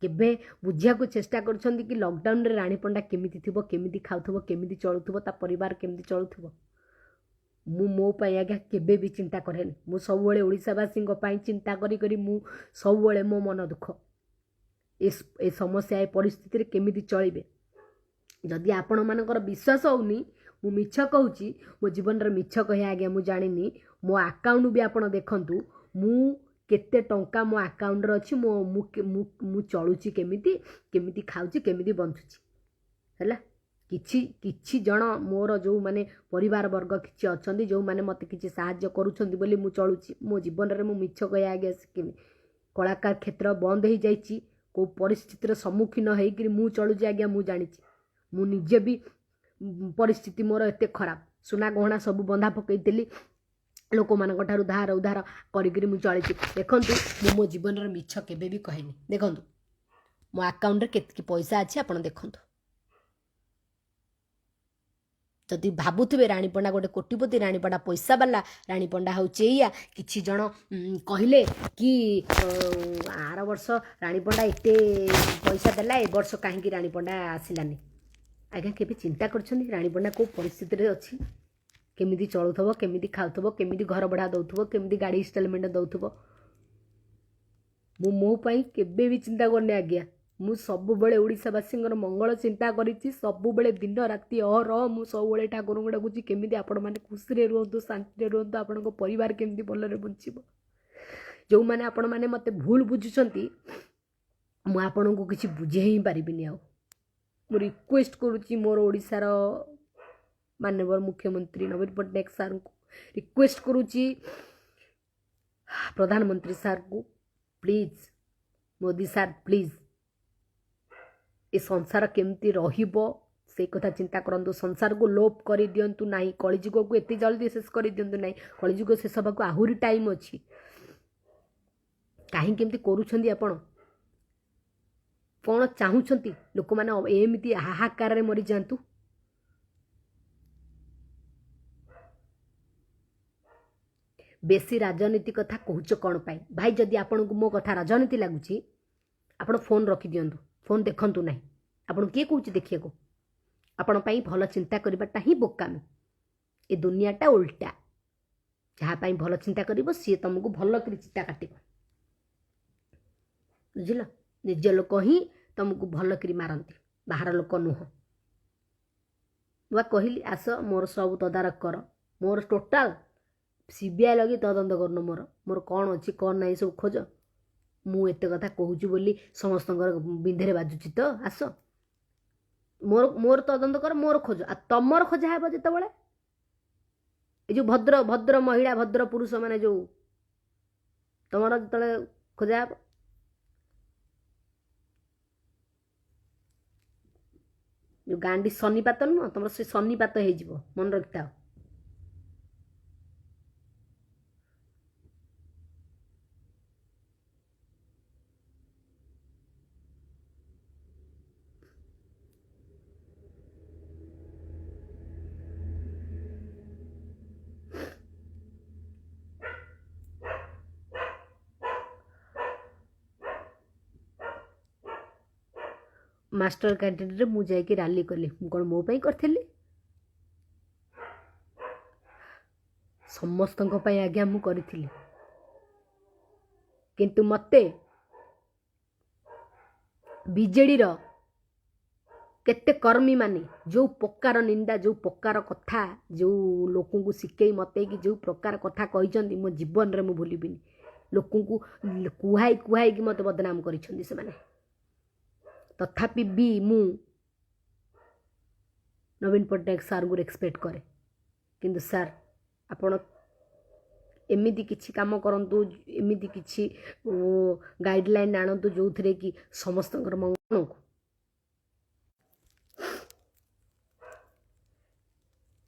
केबे बुझिया को चेष्टा करछंती कि लॉकडाउन रे रानी पंडा केमिति थिबो केमिति खाउथबो केमिति चलुथबो ता परिवार केमिति चलुथबो मु मो पाई आज्ञा केबे भी चिंता करेनी मु सब बेले ओडिशावासी पाई चिंता करी करी मु सब बेले मो मन दुख ए समस्या ए परिस्थिति केमिति चलिबे जदि आपण मानकर विश्वास होनी मु मिछ कहूची मो जीवन रे मिछ कहे आज्ञा मु जानिनी मो अकाउंट भी आपण देखंतु मु केते टंका मो अकाउंट रे अछि मो मु चलुची केमिति केमिति खाउची केमिति बंचुची हैला किछि किछि जण मोर जो माने परिवार वर्ग किछि अछंती जो माने मते किछि सहाय्य करूछंती बोली मु चलुची मो जीवन रे मु मिछ कहे आज्ञा सिकिनी कलाकार क्षेत्र बंद हो जाइछि को परिस्थिति रे सम्मुखीन होई कि मु चलुची आज्ञा मु जानिछि मु निजे भी परिस्थिति मोर एते खराब सुना गहना सब बंधा पकईली लोक मान धार उधार करी मु चली देखंतु मु मो जीवन रे मिछ केबे भी कहनी देखंतु मो अकाउंट रे केतकी पैसा अछि आपण देखंतु जदि भावुवे राणी पंडा गोटे कोटिपति राणी पंडा पैसा वाला राणी पंडा हूँ एया कि जन कहले कि आर वर्ष राणी पंडा एत पैसा देला ए वर्ष कहीं राणी पंडा आसलानी आज्ञा केबे चिंता करछनी राणी पंडा को परिस्थिति रे अच्छी केमिति चलुथबो केमिति खाउथबो केमिति घर भड़ा दउथबो केमिति गाड़ी इंस्टॉलमेंट दउथबो मो पाई केबे भी चिंता करने आज्ञा मु सब बेले ओडिशावासी मंगल चिंता करिछि सब बेले दिन राति अहरह मु सब बेले ठाकुर को डाकुछि केमिति आपण माने खुशी रे रुहतु शांति रे रुहतु आपन को परिवार केमिति भलरे बंचिबो जो माने आपण माने मते भूल बुझुछंती मु आपण को किछि बुझे ही पारिबिनी आ मु रिक्वेस्ट करूछि मोर ओडिशार माननीय मुख्यमंत्री नवीन पट्टनायक सार को रिक्वेस्ट करूछि प्रधानमंत्री सार को प्लीज मोदी सार प्लीज ए संसार केमती रहिबो से कथा चिंता करंतु संसार को लोप कर दियंतु नाही कलिजुग को एते जल्दी शेष कर दियंतु नाही कलिजुग शेष हबा को आहुरी टाइम अछि काहे केमती करूछंदी आपण कोन चाहुछंती लोक माने एमिति हाहाकार रे मरि जांतु बेसी राजनीति कथा कहूच कौन पाई भाई जदि आपन को मो कथा राजनीति लगुची आपण फोन रखी दियंतु फोन देखंतु नहीं आपण किए कहूच देखिए को आपण पाई भल चिंता करबाटा ही बोकामी ए दुनियाटा उल्टा जहाँ पाई भल चिंता करिवो सी तुमको भल कर चिता काटिबो बुझिल निज लोक ही तुमको भल कर मारंती बाहर लोक नुह कहली आस मोर सब तदारक कर मोर टोटाल सीबीआई लगी तदंत करन मोर मोर कौन अच्छी कौन नहीं सब खोज मु एत कथा कहूँ बोली समस्त बिंधे बाजुची तो आस मोर मोर तदंत कर मोर खोज आ तमर खोजा हे जिते ये जो भद्र भद्र महिला भद्र पुरुष माने जो तमर जिते खोजा हे जो गांडी शनिपात नुह तुम से शनिपात हो मन रखिथा मास्टर कैंटीन मु जाइए राली कली कौन मो करी समस्त आज्ञा मु करी किंतु मते बीजेडी रो केते कर्मी माने जो प्रकार निंदा जो प्रकार कथा जो लोक को शिखई मते कि जो प्रकार कथा कही मो जीवन रे मु भूलिबिनी लोक को कुहाई कुहाई कि मते बदनाम करिसेंती से माने तथापि भी मु नवीन पट्टनायक सार को एक्सपेक्ट करे किंतु सार आपण एमिति किछि काम करंतु एमिति किछि गाइडलाइन आणंतु जो थरे कि समस्त मंगल को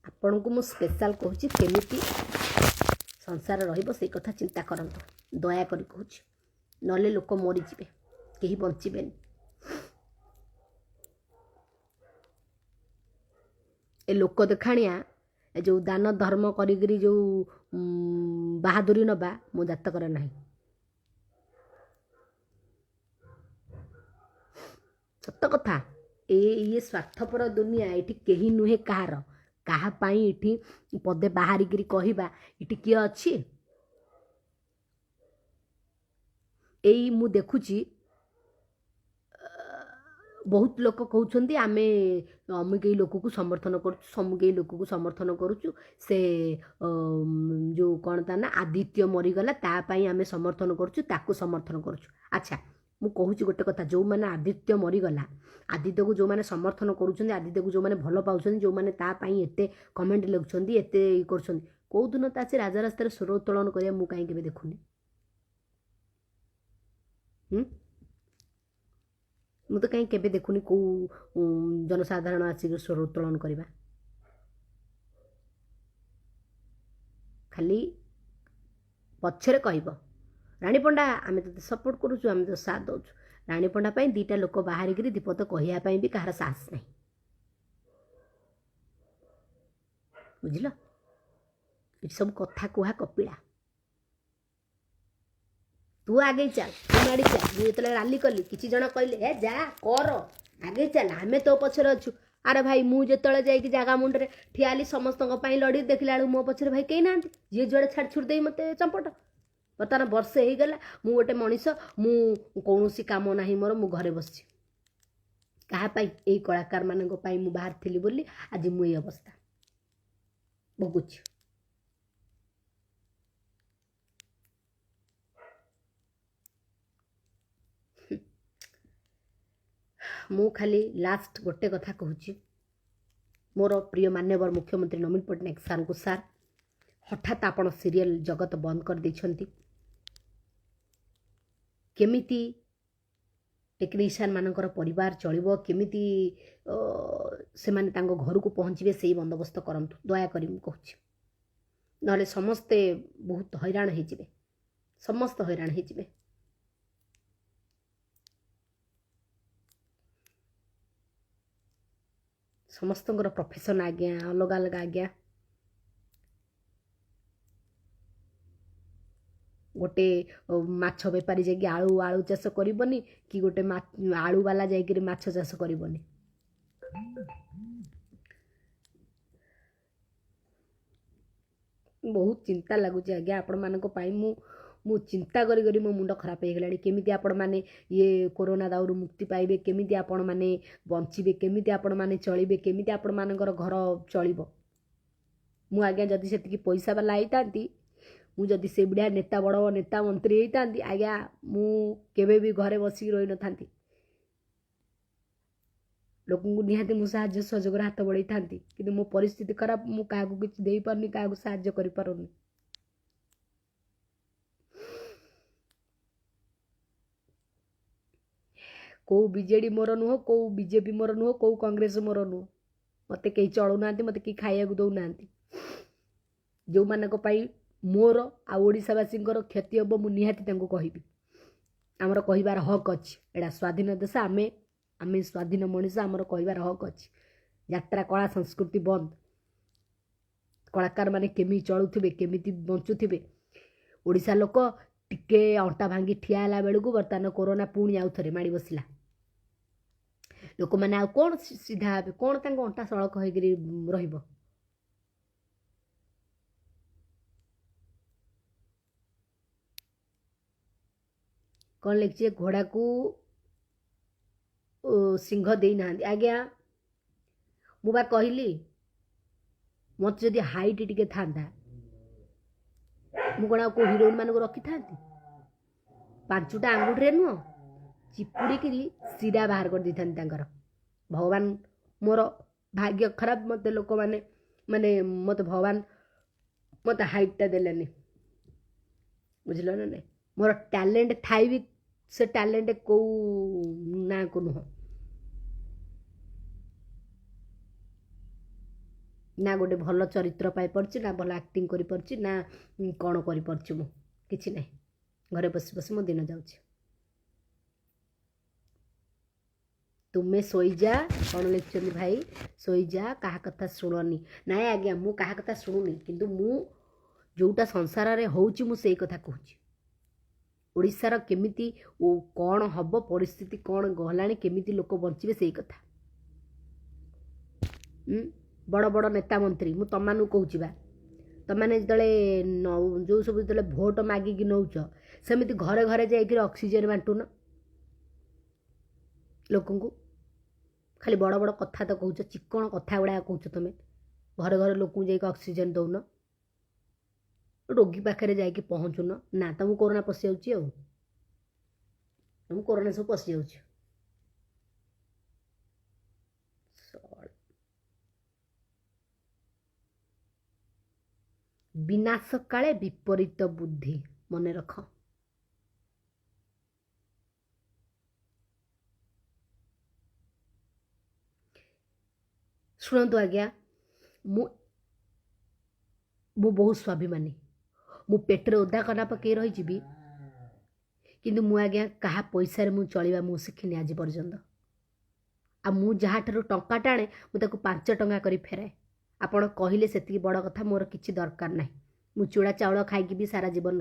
आपण को मु स्पेशल कहूची केमिति संसार रहिबो से कथा चिंता करंतु दया करी कहूची नले लोक मरि जिवे केही बंचिबेनी ए लोक देखाणिया जो दान धर्म करी जो बहादुरी नबा मो जातक नहीं सत कथा ये स्वार्थपर दुनिया ये कहीं नुहे कहार कहा पाई इठी पदे बाहरिकी कहवा इटी किए अच्छी एई मु देखुची बहुत लोक कहते आम अमुक लोक को समर्थन करुँ समुक लोक को समर्थन करुचु से जो कौन ता ना आदित्य मरीगला तापाई आम समर्थन करुचु ताकू समर्थन करुचु अच्छा मु कहूँ गोटे कथा जो मैंने आदित्य मरीगला आदित्य को जो मैंने समर्थन करुँच आदित्य को जो मैंने भल पाँच जो मैंने तापाई एते कमेंट लिखुंट एत कर कौ दिन ता से राजा रास्तार स्वर उत्तोलन कर मु कहीं केबे देखुनी मु तो कहीं केबे देखुनी को जनसाधारण आसिक स्वर उत्तोलन करवा खाली पछरे कहब रानी पंडा आम तो सपोर्ट करुचु आम तो साथ दौचु रानी पंडा पाई दीटा लोक बाहरिकी दीपद कहवाई भी कहार साहस नहीं बुझल ये सब कथा कुहा कपिला तू आगे चल तू माड़ी चल मुझे जो राली कली किसी जन कहले हे जा कर आगे चल आमे तो पछरे अच्छु अरे भाई मुझे जाकि जगह मुंडे ठियाली समस्त लड़ी देखला बेलू मो पछरे भाई कहीं ना जी जुआड़े छाड़ छुड़ दे मत चंपट बर्तमान वर्षे हो गला मु गोटे मनीष मु कौन कम ना मोर मु घरे बस कहाँपाई यही कलाकार मान बाहर थी बोली आज मुझे अवस्था भोगुच मु खाली लास्ट गोटे कथा कहूँ मोर प्रिय मान्यवर मुख्यमंत्री नवीन पट्टनायक सार को सार हठात आपण सीरियल जगत बंद कर देछंती केमिति टेक्नीशियन मानकर परिवार चलिबो केमिति से माने तांको घर को पहुँचे से बंदोबस्त करंतु दया करी मु कहूँ नले समस्ते बहुत हैरान हो जिवे समस्त हैरान हो जिवे समस्त प्रोफेशन आज्ञा अलग अलग आज्ञा गोटे माछ बेपारी जाकि आलू आलू चाष करबनी कि गोटे आलू वाला जाकि माछ चाष करबनी बहुत चिंता लगुच आज्ञा आपण मानक पाई मु चिंता करी करी मो मुंड खराब हो गलानी केमिति आपण माने ये कोरोना दाउरु मुक्ति पाइबे केमिति आपण माने बंचिबे केमिति आपण माने चलिबे केमिति आपण मानकर घर चलिबो मु आज्ञा जदि सेतिकी पैसा वाला आईतांती मु जदि से बिड़ा नेता बड़ नेता मंत्री होता आज्ञा मु केबे भी घरे बसिक रही न थांती लोक निहाती मु साहाଯ୍य सहयोग हाथ बढ़ाई था कि मो परिस्थिति खराब मु क्या किसी दे पारनी क्या साहाଯ୍य कर पारुनी कौ बीजेडी मोर नुह कौ बीजेपी मोर नुह कौ कांग्रेस मोर नुह मत कहीं चलुना मत कहीं खाया दौना जो मानक मोर आशावासी क्षति हम मुझे निहाती कहबी आमर कहबार हक अच्छी एटा स्वाधीन देश आमे आमे स्वाधीन मनीष आमर कहबार हक अच्छी यात्रा कला संस्कृति बंद कलाकार माने केमी चलुथिबे केमिति बंचुथिबे ओडिशा लोक टिके अंटा भांगी ठिया हला बेलू बर्तमान कोरोना पुणी आउ थे माड़ी बसला लोक मैंने आउ कौन सीधा हे कौन अंटा सड़क हो रहिबो कौन लिखी घोड़ा को सिंह दे ना आज्ञा मुझे कहली मत जदि हाइट टिके था मु कौन को हिरोइन मान रखी था 5टा आंगुठी नुह चिपुड़ी सिरा बाहर कर दी था भगवान मोर भाग्य खराब मत लोक माने माने मत भगवान मत हाइटा देलानी बुझल ना नहीं मोर टैलेंट थाई भी से टैलेंट को ना को नुह ना गोटे भल चरित्र पाई पारछि ना भल एक्टिंग करि पारछि ना कौन करि पारछि मु किछि नै घरे बस बस मो दिन जाउछि तुम्हें सोईजा कौन लिखुं भाई सोईजा क्या कथा शुणनी ना आज्ञा मु क्या कथा शुणुनी किंतु मु जोटा संसार रे होउछि मु सेई कथा कहूछि ओडिशार केमिति कौन हम परिस्थिति कौन गलानी केमिति लोक बंचे से कथा बड़ बड़ नेता मंत्री मु तमु कहूँ बा तमें जो सब जो भोट मागिक नौच सेमती घरे घरे जाकर ऑक्सीजन बांटुन लोक खाली बड़ बड़ कथा तो कहूच चिकण कथा गुड़ा कहूच तुम घरे घरे लोक जाकर ऑक्सीजन दौन रोगी पाखे जाकि पहुँचुन ना तुमको कोरोना पशि जाऊँ कोरोना सब पशि जाऊँ विनाश काले विपरीत बुद्धि मन रख शुणु आज्ञा मु बहुत स्वाभिमानी मु पेटर ओदा कना पकई रही किंतु मु आज्ञा कहा पैसा मु चलवा मु शिखिनी आज पर्यंत आ मु जहाँ ठारू टंका टाणे मु ताको 5 टंका करी फेराए ଆପଣ କହିଲେ ସେତିକି ବଡ଼ କଥା, ମୋର କିଛି ଦରକାର ନାହିଁ। ମୁଁ ଚୂଡ଼ା ଚାଉଳ ଖାଇକି ବି ସାରା ଜୀବନ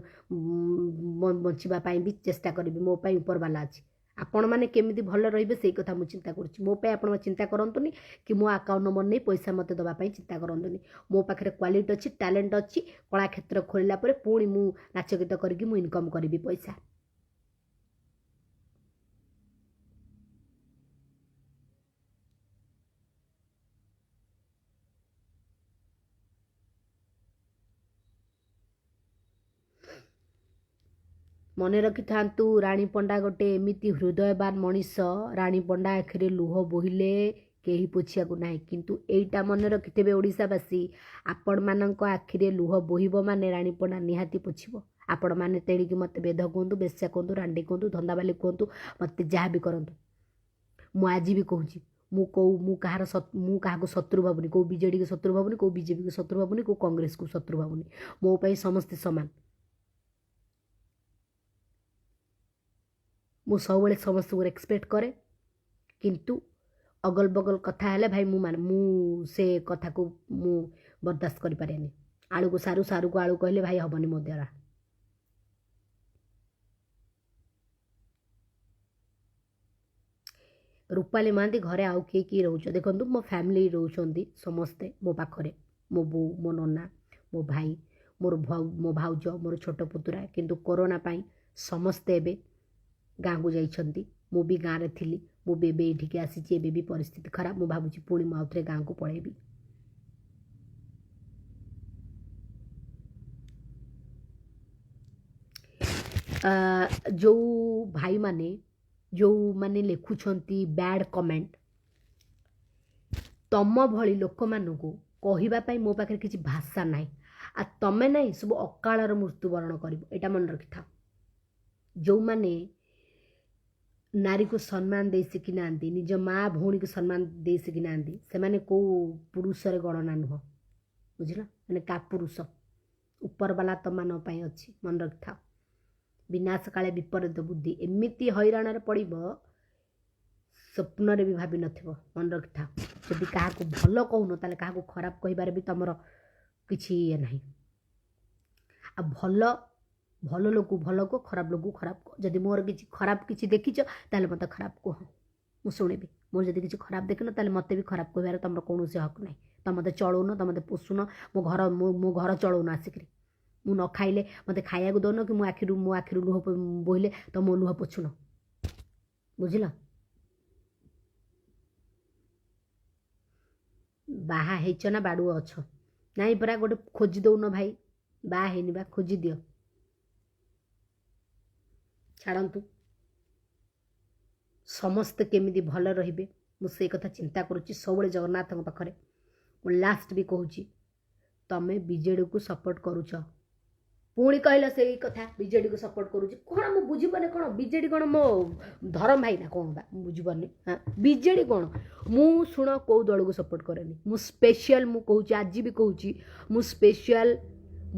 ବଞ୍ଚିବା ପାଇଁ ବି ଚେଷ୍ଟା କରିବି। ମୋ ପାଇଁ ଉପରବାଲା ଅଛି। ଆପଣମାନେ କେମିତି ଭଲ ରହିବେ ସେଇ କଥା ମୁଁ ଚିନ୍ତା କରୁଛି। ମୋ ପାଇଁ ଆପଣ ଚିନ୍ତା କରନ୍ତୁନି କି ମୋ ଆକାଉଣ୍ଟ ନମ୍ବର ନେଇ ପଇସା ମୋତେ ଦେବା ପାଇଁ ଚିନ୍ତା କରନ୍ତୁନି। ମୋ ପାଖରେ କ୍ୱାଲିଟି ଅଛି, ଟ୍ୟାଲେଣ୍ଟ ଅଛି। କଳାକ୍ଷେତ୍ର ଖୋଲିଲା ପରେ ପୁଣି ମୁଁ ନାଚ ଗୀତ କରିକି ମୁଁ ଇନକମ୍ କରିବି ପଇସା। ମନେ ରଖିଥାନ୍ତୁ, ରାଣୀ ପଣ୍ଡା ଗୋଟେ ଏମିତି ହୃଦୟବାନ ମଣିଷ। ରାଣୀ ପଣ୍ଡା ଆଖିରେ ଲୁହ ବୋହିଲେ କେହି ପୋଛିବାକୁ ନାହିଁ। କିନ୍ତୁ ଏଇଟା ମନେ ରଖିଥିବେ ଓଡ଼ିଶାବାସୀ, ଆପଣମାନଙ୍କ ଆଖିରେ ଲୁହ ବୋହିବ ମାନେ ରାଣୀ ପଣ୍ଡା ନିହାତି ପୋଛିବ। ଆପଣମାନେ ତେଣିକି ମୋତେ ବେଧ କୁହନ୍ତୁ, ବେଶ୍ୟା କୁହନ୍ତୁ, ରାଣ୍ଡି କୁହନ୍ତୁ, ଧନ୍ଦାବାଲି କୁହନ୍ତୁ, ମୋତେ ଯାହା ବି କରନ୍ତୁ। ମୁଁ ଆଜି ବି କହୁଛି, ମୁଁ କାହାକୁ ଶତ୍ରୁ ଭାବୁନି। କେଉଁ ବିଜେଡ଼ିକୁ ଶତ୍ରୁ ଭାବୁନି, କେଉଁ ବିଜେପିକୁ ଶତ୍ରୁ ଭାବୁନି, କେଉଁ କଂଗ୍ରେସକୁ ଶତ୍ରୁ ଭାବୁନି। ମୋ ପାଇଁ ସମସ୍ତେ ସମାନ। ମୁଁ ସବୁବେଳେ ସମସ୍ତଙ୍କୁ ରେସ୍ପେକ୍ଟ କରେ। କିନ୍ତୁ ଅଗଲ ବଗଲ କଥା ହେଲେ ଭାଇ ମୁଁ ସେ କଥାକୁ ମୁଁ ବରଦାସ୍ତ କରିପାରେନି। ଆଳୁକୁ ସାରୁ, ସାରୁକୁ ଆଳୁ କହିଲେ ଭାଇ ହେବନି ମୋ ଦ୍ୱାରା। ରୂପାଲି ମହାନ୍ତି ଘରେ ଆଉ କିଏ କିଏ ରହୁଛ? ଦେଖନ୍ତୁ, ମୋ ଫ୍ୟାମିଲି ରହୁଛନ୍ତି ସମସ୍ତେ ମୋ ପାଖରେ। ମୋ ବୋଉ, ମୋ ନନା, ମୋ ଭାଇ, ମୋ ଭାଉଜ, ମୋର ଛୋଟ ପୁତୁରା। କିନ୍ତୁ କରୋନା ପାଇଁ ସମସ୍ତେ ଏବେ ଗାଁକୁ ଯାଇଛନ୍ତି। ମୁଁ ବି ଗାଁରେ ଥିଲି। ମୁଁ ବି ଏବେ ଏଇଠିକି ଆସିଛି। ଏବେ ବି ପରିସ୍ଥିତି ଖରାପ। ମୁଁ ଭାବୁଛି ପୁଣି ମୁଁ ଆଉଥରେ ଗାଁକୁ ପଳେଇବି। ଯେଉଁମାନେ ଲେଖୁଛନ୍ତି ବ୍ୟାଡ୍ କମେଣ୍ଟ, ତମ ଭଳି ଲୋକମାନଙ୍କୁ କହିବା ପାଇଁ ମୋ ପାଖରେ କିଛି ଭାଷା ନାହିଁ। ଆଉ ତମେ ନାହିଁ ସବୁ ଅକାଳର ମୃତ୍ୟୁବରଣ କରିବ, ଏଇଟା ମନେ ରଖିଥାଅ। ଯେଉଁମାନେ ନାରୀକୁ ସମ୍ମାନ ଦେଇ ଶିଖିନାହାନ୍ତି, ନିଜ ମା ଭଉଣୀକୁ ସମ୍ମାନ ଦେଇ ଶିଖିନାହାନ୍ତି, ସେମାନେ କେଉଁ ପୁରୁଷରେ ଗଣନା ନୁହଁ। ବୁଝିଲ? ମାନେ କାପୁରୁଷ। ଉପରବାଲା ତମମାନଙ୍କ ପାଇଁ ଅଛି, ମନେ ରଖିଥାଅ। ବିନାଶ କାଳେ ବିପରୀତ ବୁଦ୍ଧି। ଏମିତି ହଇରାଣରେ ପଡ଼ିବ ସ୍ୱପ୍ନରେ ବି ଭାବିନଥିବ। ମନେ ରଖିଥାଅ। ଯଦି କାହାକୁ ଭଲ କହୁନ, ତାହେଲେ କାହାକୁ ଖରାପ କହିବାରେ ବି ତମର କିଛି ଇଏ ନାହିଁ। ଆଉ ଭଲ ଲୋକକୁ ଭଲ କୁହ, ଖରାପ ଲୋକକୁ ଖରାପ କୁହ। ଯଦି ମୋର କିଛି ଖରାପ କିଛି ଦେଖିଛ, ତାହେଲେ ମୋତେ ଖରାପ କୁହ, ମୁଁ ଶୁଣିବି। ମୋର ଯଦି କିଛି ଖରାପ ଦେଖିନ, ତାହେଲେ ମୋତେ ବି ଖରାପ କହିବାରେ ତମର କୌଣସି ହକ୍ ନାହିଁ। ତମେ ମୋତେ ଚଳଉନ, ତମେ ମୋତେ ପୋଷୁନ, ମୋ ଘର ଚଳଉନ ଆସିକିରି। ମୁଁ ନ ଖାଇଲେ ମୋତେ ଖାଇବାକୁ ଦେଉନ, କି ମୋ ଆଖିରୁ ଲୁହ ବୋହିଲେ ତ ମୋ ଲୁହ ପୋଛୁନ। ବୁଝିଲ? ବାହା ହେଇଛ ନା ବାଡ଼ୁଅ ଅଛ? ନାଇଁ ପରା, ଗୋଟେ ଖୋଜି ଦେଉନ ଭାଇ। ବାହା ହେଇନି ବା, ଖୋଜି ଦିଅ। ଛାଡ଼ନ୍ତୁ, ସମସ୍ତେ କେମିତି ଭଲ ରହିବେ ମୁଁ ସେଇ କଥା ଚିନ୍ତା କରୁଛି ସବୁବେଳେ ଜଗନ୍ନାଥଙ୍କ ପାଖରେ। ମୁଁ ଲାଷ୍ଟ ବି କହୁଛି, ତମେ ବିଜେଡ଼ିକୁ ସପୋର୍ଟ କରୁଛ। ପୁଣି କହିଲ ସେଇ କଥା, ବିଜେଡ଼ିକୁ ସପୋର୍ଟ କରୁଛି। କ'ଣ ମୁଁ ବୁଝିପାରୁନି, କ'ଣ ବିଜେଡ଼ି କ'ଣ ମୋ ଧରମ ଭାଇ ନା କ'ଣ ବା? ମୁଁ ବୁଝିପାରୁନି। ହଁ, ବିଜେଡ଼ି କ'ଣ? ମୁଁ ଶୁଣ, କେଉଁ ଦଳକୁ ସପୋର୍ଟ କରେନି। ମୁଁ ସ୍ପେଶିଆଲ, ମୁଁ କହୁଛି, ଆଜି ବି କହୁଛି, ମୁଁ ସ୍ପେଶିଆଲ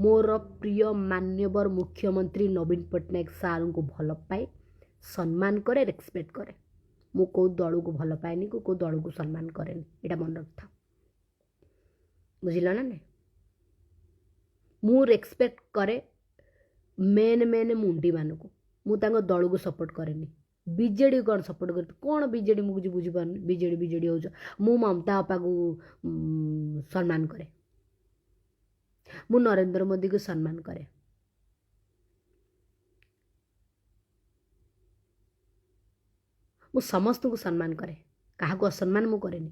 ମୋର ପ୍ରିୟ ମାନ୍ୟବର ମୁଖ୍ୟମନ୍ତ୍ରୀ ନବୀନ ପଟ୍ଟନାୟକ ସାର୍ଙ୍କୁ ଭଲ ପାଏ, ସମ୍ମାନ କରେ, ରେସ୍ପେକ୍ଟ କରେ। ମୁଁ କେଉଁ ଦଳକୁ ଭଲ ପାଏନି, କେଉଁ ଦଳକୁ ସମ୍ମାନ କରେନି। ଏଇଟା ମନେ ରଖିଥାଅ। ବୁଝିଲ ନା ନାଇଁ? ମୁଁ ରେସ୍ପେକ୍ଟ କରେ ମେନ୍ ମୁଣ୍ଡିମାନଙ୍କୁ। ମୁଁ ତାଙ୍କ ଦଳକୁ ସପୋର୍ଟ କରେନି। ବିଜେଡ଼ି କ'ଣ ସପୋର୍ଟ କରେ? କ'ଣ ବିଜେଡ଼ି? ମୁଁ କିଛି ବୁଝିପାରୁନି। ବିଜେଡ଼ି ହେଉଛ। ମୁଁ ମମତା ବାପାକୁ ସମ୍ମାନ କରେ। ମୁଁ ନରେନ୍ଦ୍ର ମୋଦିକୁ ସମ୍ମାନ କରେ। ମୁଁ ସମସ୍ତଙ୍କୁ ସମ୍ମାନ କରେ, କାହାକୁ ଅସମ୍ମାନ ମୁଁ କରେନି।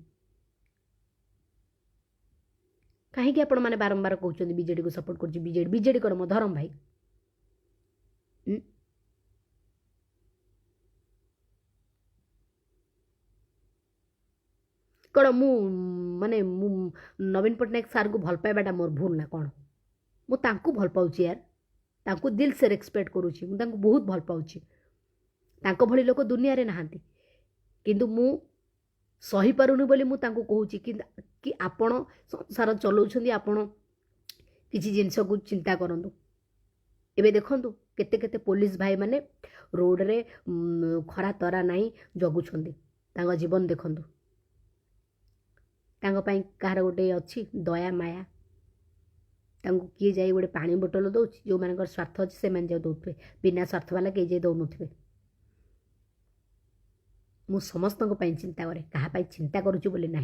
କାହିଁକି ଆପଣମାନେ ବାରମ୍ବାର କହୁଛନ୍ତି ବିଜେଡ଼ିକୁ ସପୋର୍ଟ କରୁଛି? ବିଜେଡ଼ି କ'ଣ ମୋ ଧରମ ଭାଇ? କ'ଣ ମୁଁ ନବୀନ ପଟ୍ଟନାୟକ ସାର୍ଙ୍କୁ ଭଲ ପାଇବାଟା ମୋର ଭୁଲ ନା କ'ଣ? ମୁଁ ତାଙ୍କୁ ଭଲ ପାଉଛି ୟାର। ତାଙ୍କୁ ଦିଲ ସେ ରେସ୍ପେକ୍ଟ କରୁଛି। ମୁଁ ତାଙ୍କୁ ବହୁତ ଭଲ ପାଉଛି। ତାଙ୍କ ଭଳି ଲୋକ ଦୁନିଆରେ ନାହାନ୍ତି। କିନ୍ତୁ ମୁଁ ସହିପାରୁନି ବୋଲି ମୁଁ ତାଙ୍କୁ କହୁଛି କି ଆପଣ ସଂସାର ଚଲାଉଛନ୍ତି, ଆପଣ କିଛି ଜିନିଷକୁ ଚିନ୍ତା କରନ୍ତୁ। ଏବେ ଦେଖନ୍ତୁ, କେତେ ପୋଲିସ ଭାଇମାନେ ରୋଡ଼ରେ ଖରା ତରା ନାହିଁ ଜଗୁଛନ୍ତି। ତାଙ୍କ ଜୀବନ ଦେଖନ୍ତୁ। तांको पाई कहार गोटे अच्छी दया माया तांको किए जाई गोटे पानी बोतल दौर जो मान स्वार्थ अच्छे से जाओ दौथे बिना स्वार्थ वाला किए जाए दौन थे मु समस्त चिंता करे क्या चिंता करुच्ची बोली ना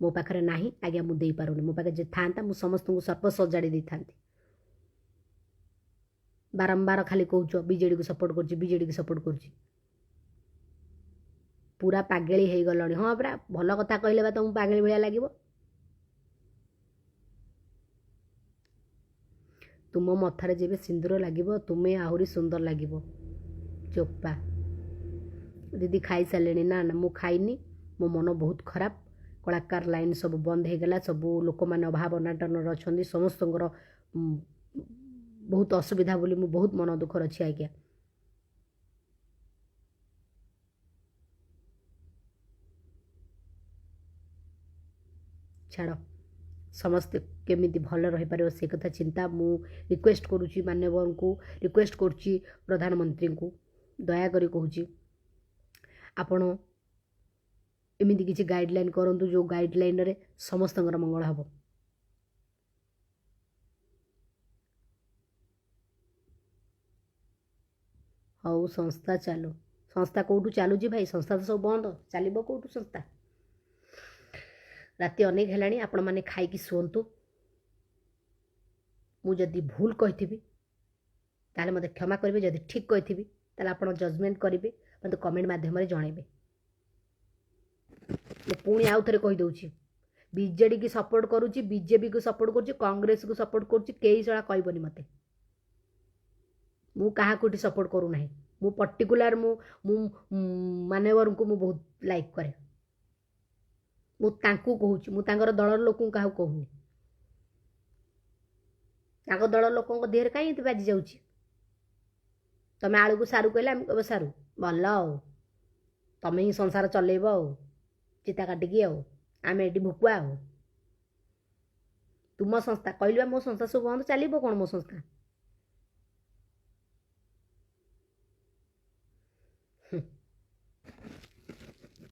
मो पाखे ना आज्ञा मुझे पारूनी मो पाखे था मुझ समस्त को सर्प सजाड़ी दे था बारंबार खाली कौच बीजेडी को सपोर्ट कर सपोर्ट कर पूरा पागेली हो गल हाँ परा भल कथा कहले तुमको पागेली भाया लगे तुम मथार जब सिंदूर लगे तुम्हें आहरी सुंदर लगे चोपा दीदी खाई सारे ना ना मु खाइनी मो मन बहुत खराब कलाकार लाइन सब बंद हो गला सब लोक मैंने अभाव अनाटन अच्छा समस्त बहुत असुविधा बोली मु बहुत मन दुखर अच्छी आज्ञा छाड़ समस्ते केमिति भल रही पार से कथा चिंता मु रिक्वेस्ट करुच्ची मान्यवर को रिक्वेस्ट करुच्ची प्रधानमंत्री को दयाकोरी कहूँ आपण एमती किसी गाइडलाइन करूँ जो गाइडलाइन रे समस्त मंगल हम हाउ संस्था चलो संस्था कौटू चलुची भाई संस्था तो सब बंद चलो कौटू संस्था राति अनेक है आपण मैंने खाई शुंतु मुझे भूल कही ताले मत क्षमा करेंगे जदि ठीक कही ताले आपण जजमेंट करेंगे मत कमेंट मध्यम जनइबे पुणी आउ थे कहीदे बीजेडी की सपोर्ट करुच्ची बीजेपी को सपोर्ट करुच्ची कांग्रेस को सपोर्ट करुच्ची कई सड़ा कहबनी मत मु क्या कोटी सपोर्ट करूना मु पर्टिकुलर मु मान्यवर को मु बहुत लाइक करे मु कहूँ मु दलर लोक क्या कहूनी दलर लोकों देहर कहीं बाजी जाऊँगी तमें आलू को सारू कहले आम कह सारू भल तमें ही संसार चलेब चिता काटिकी आम ये भुकुआ तुम संस्था कहली मो संस्था सब बंद चलो कौन मो संस्था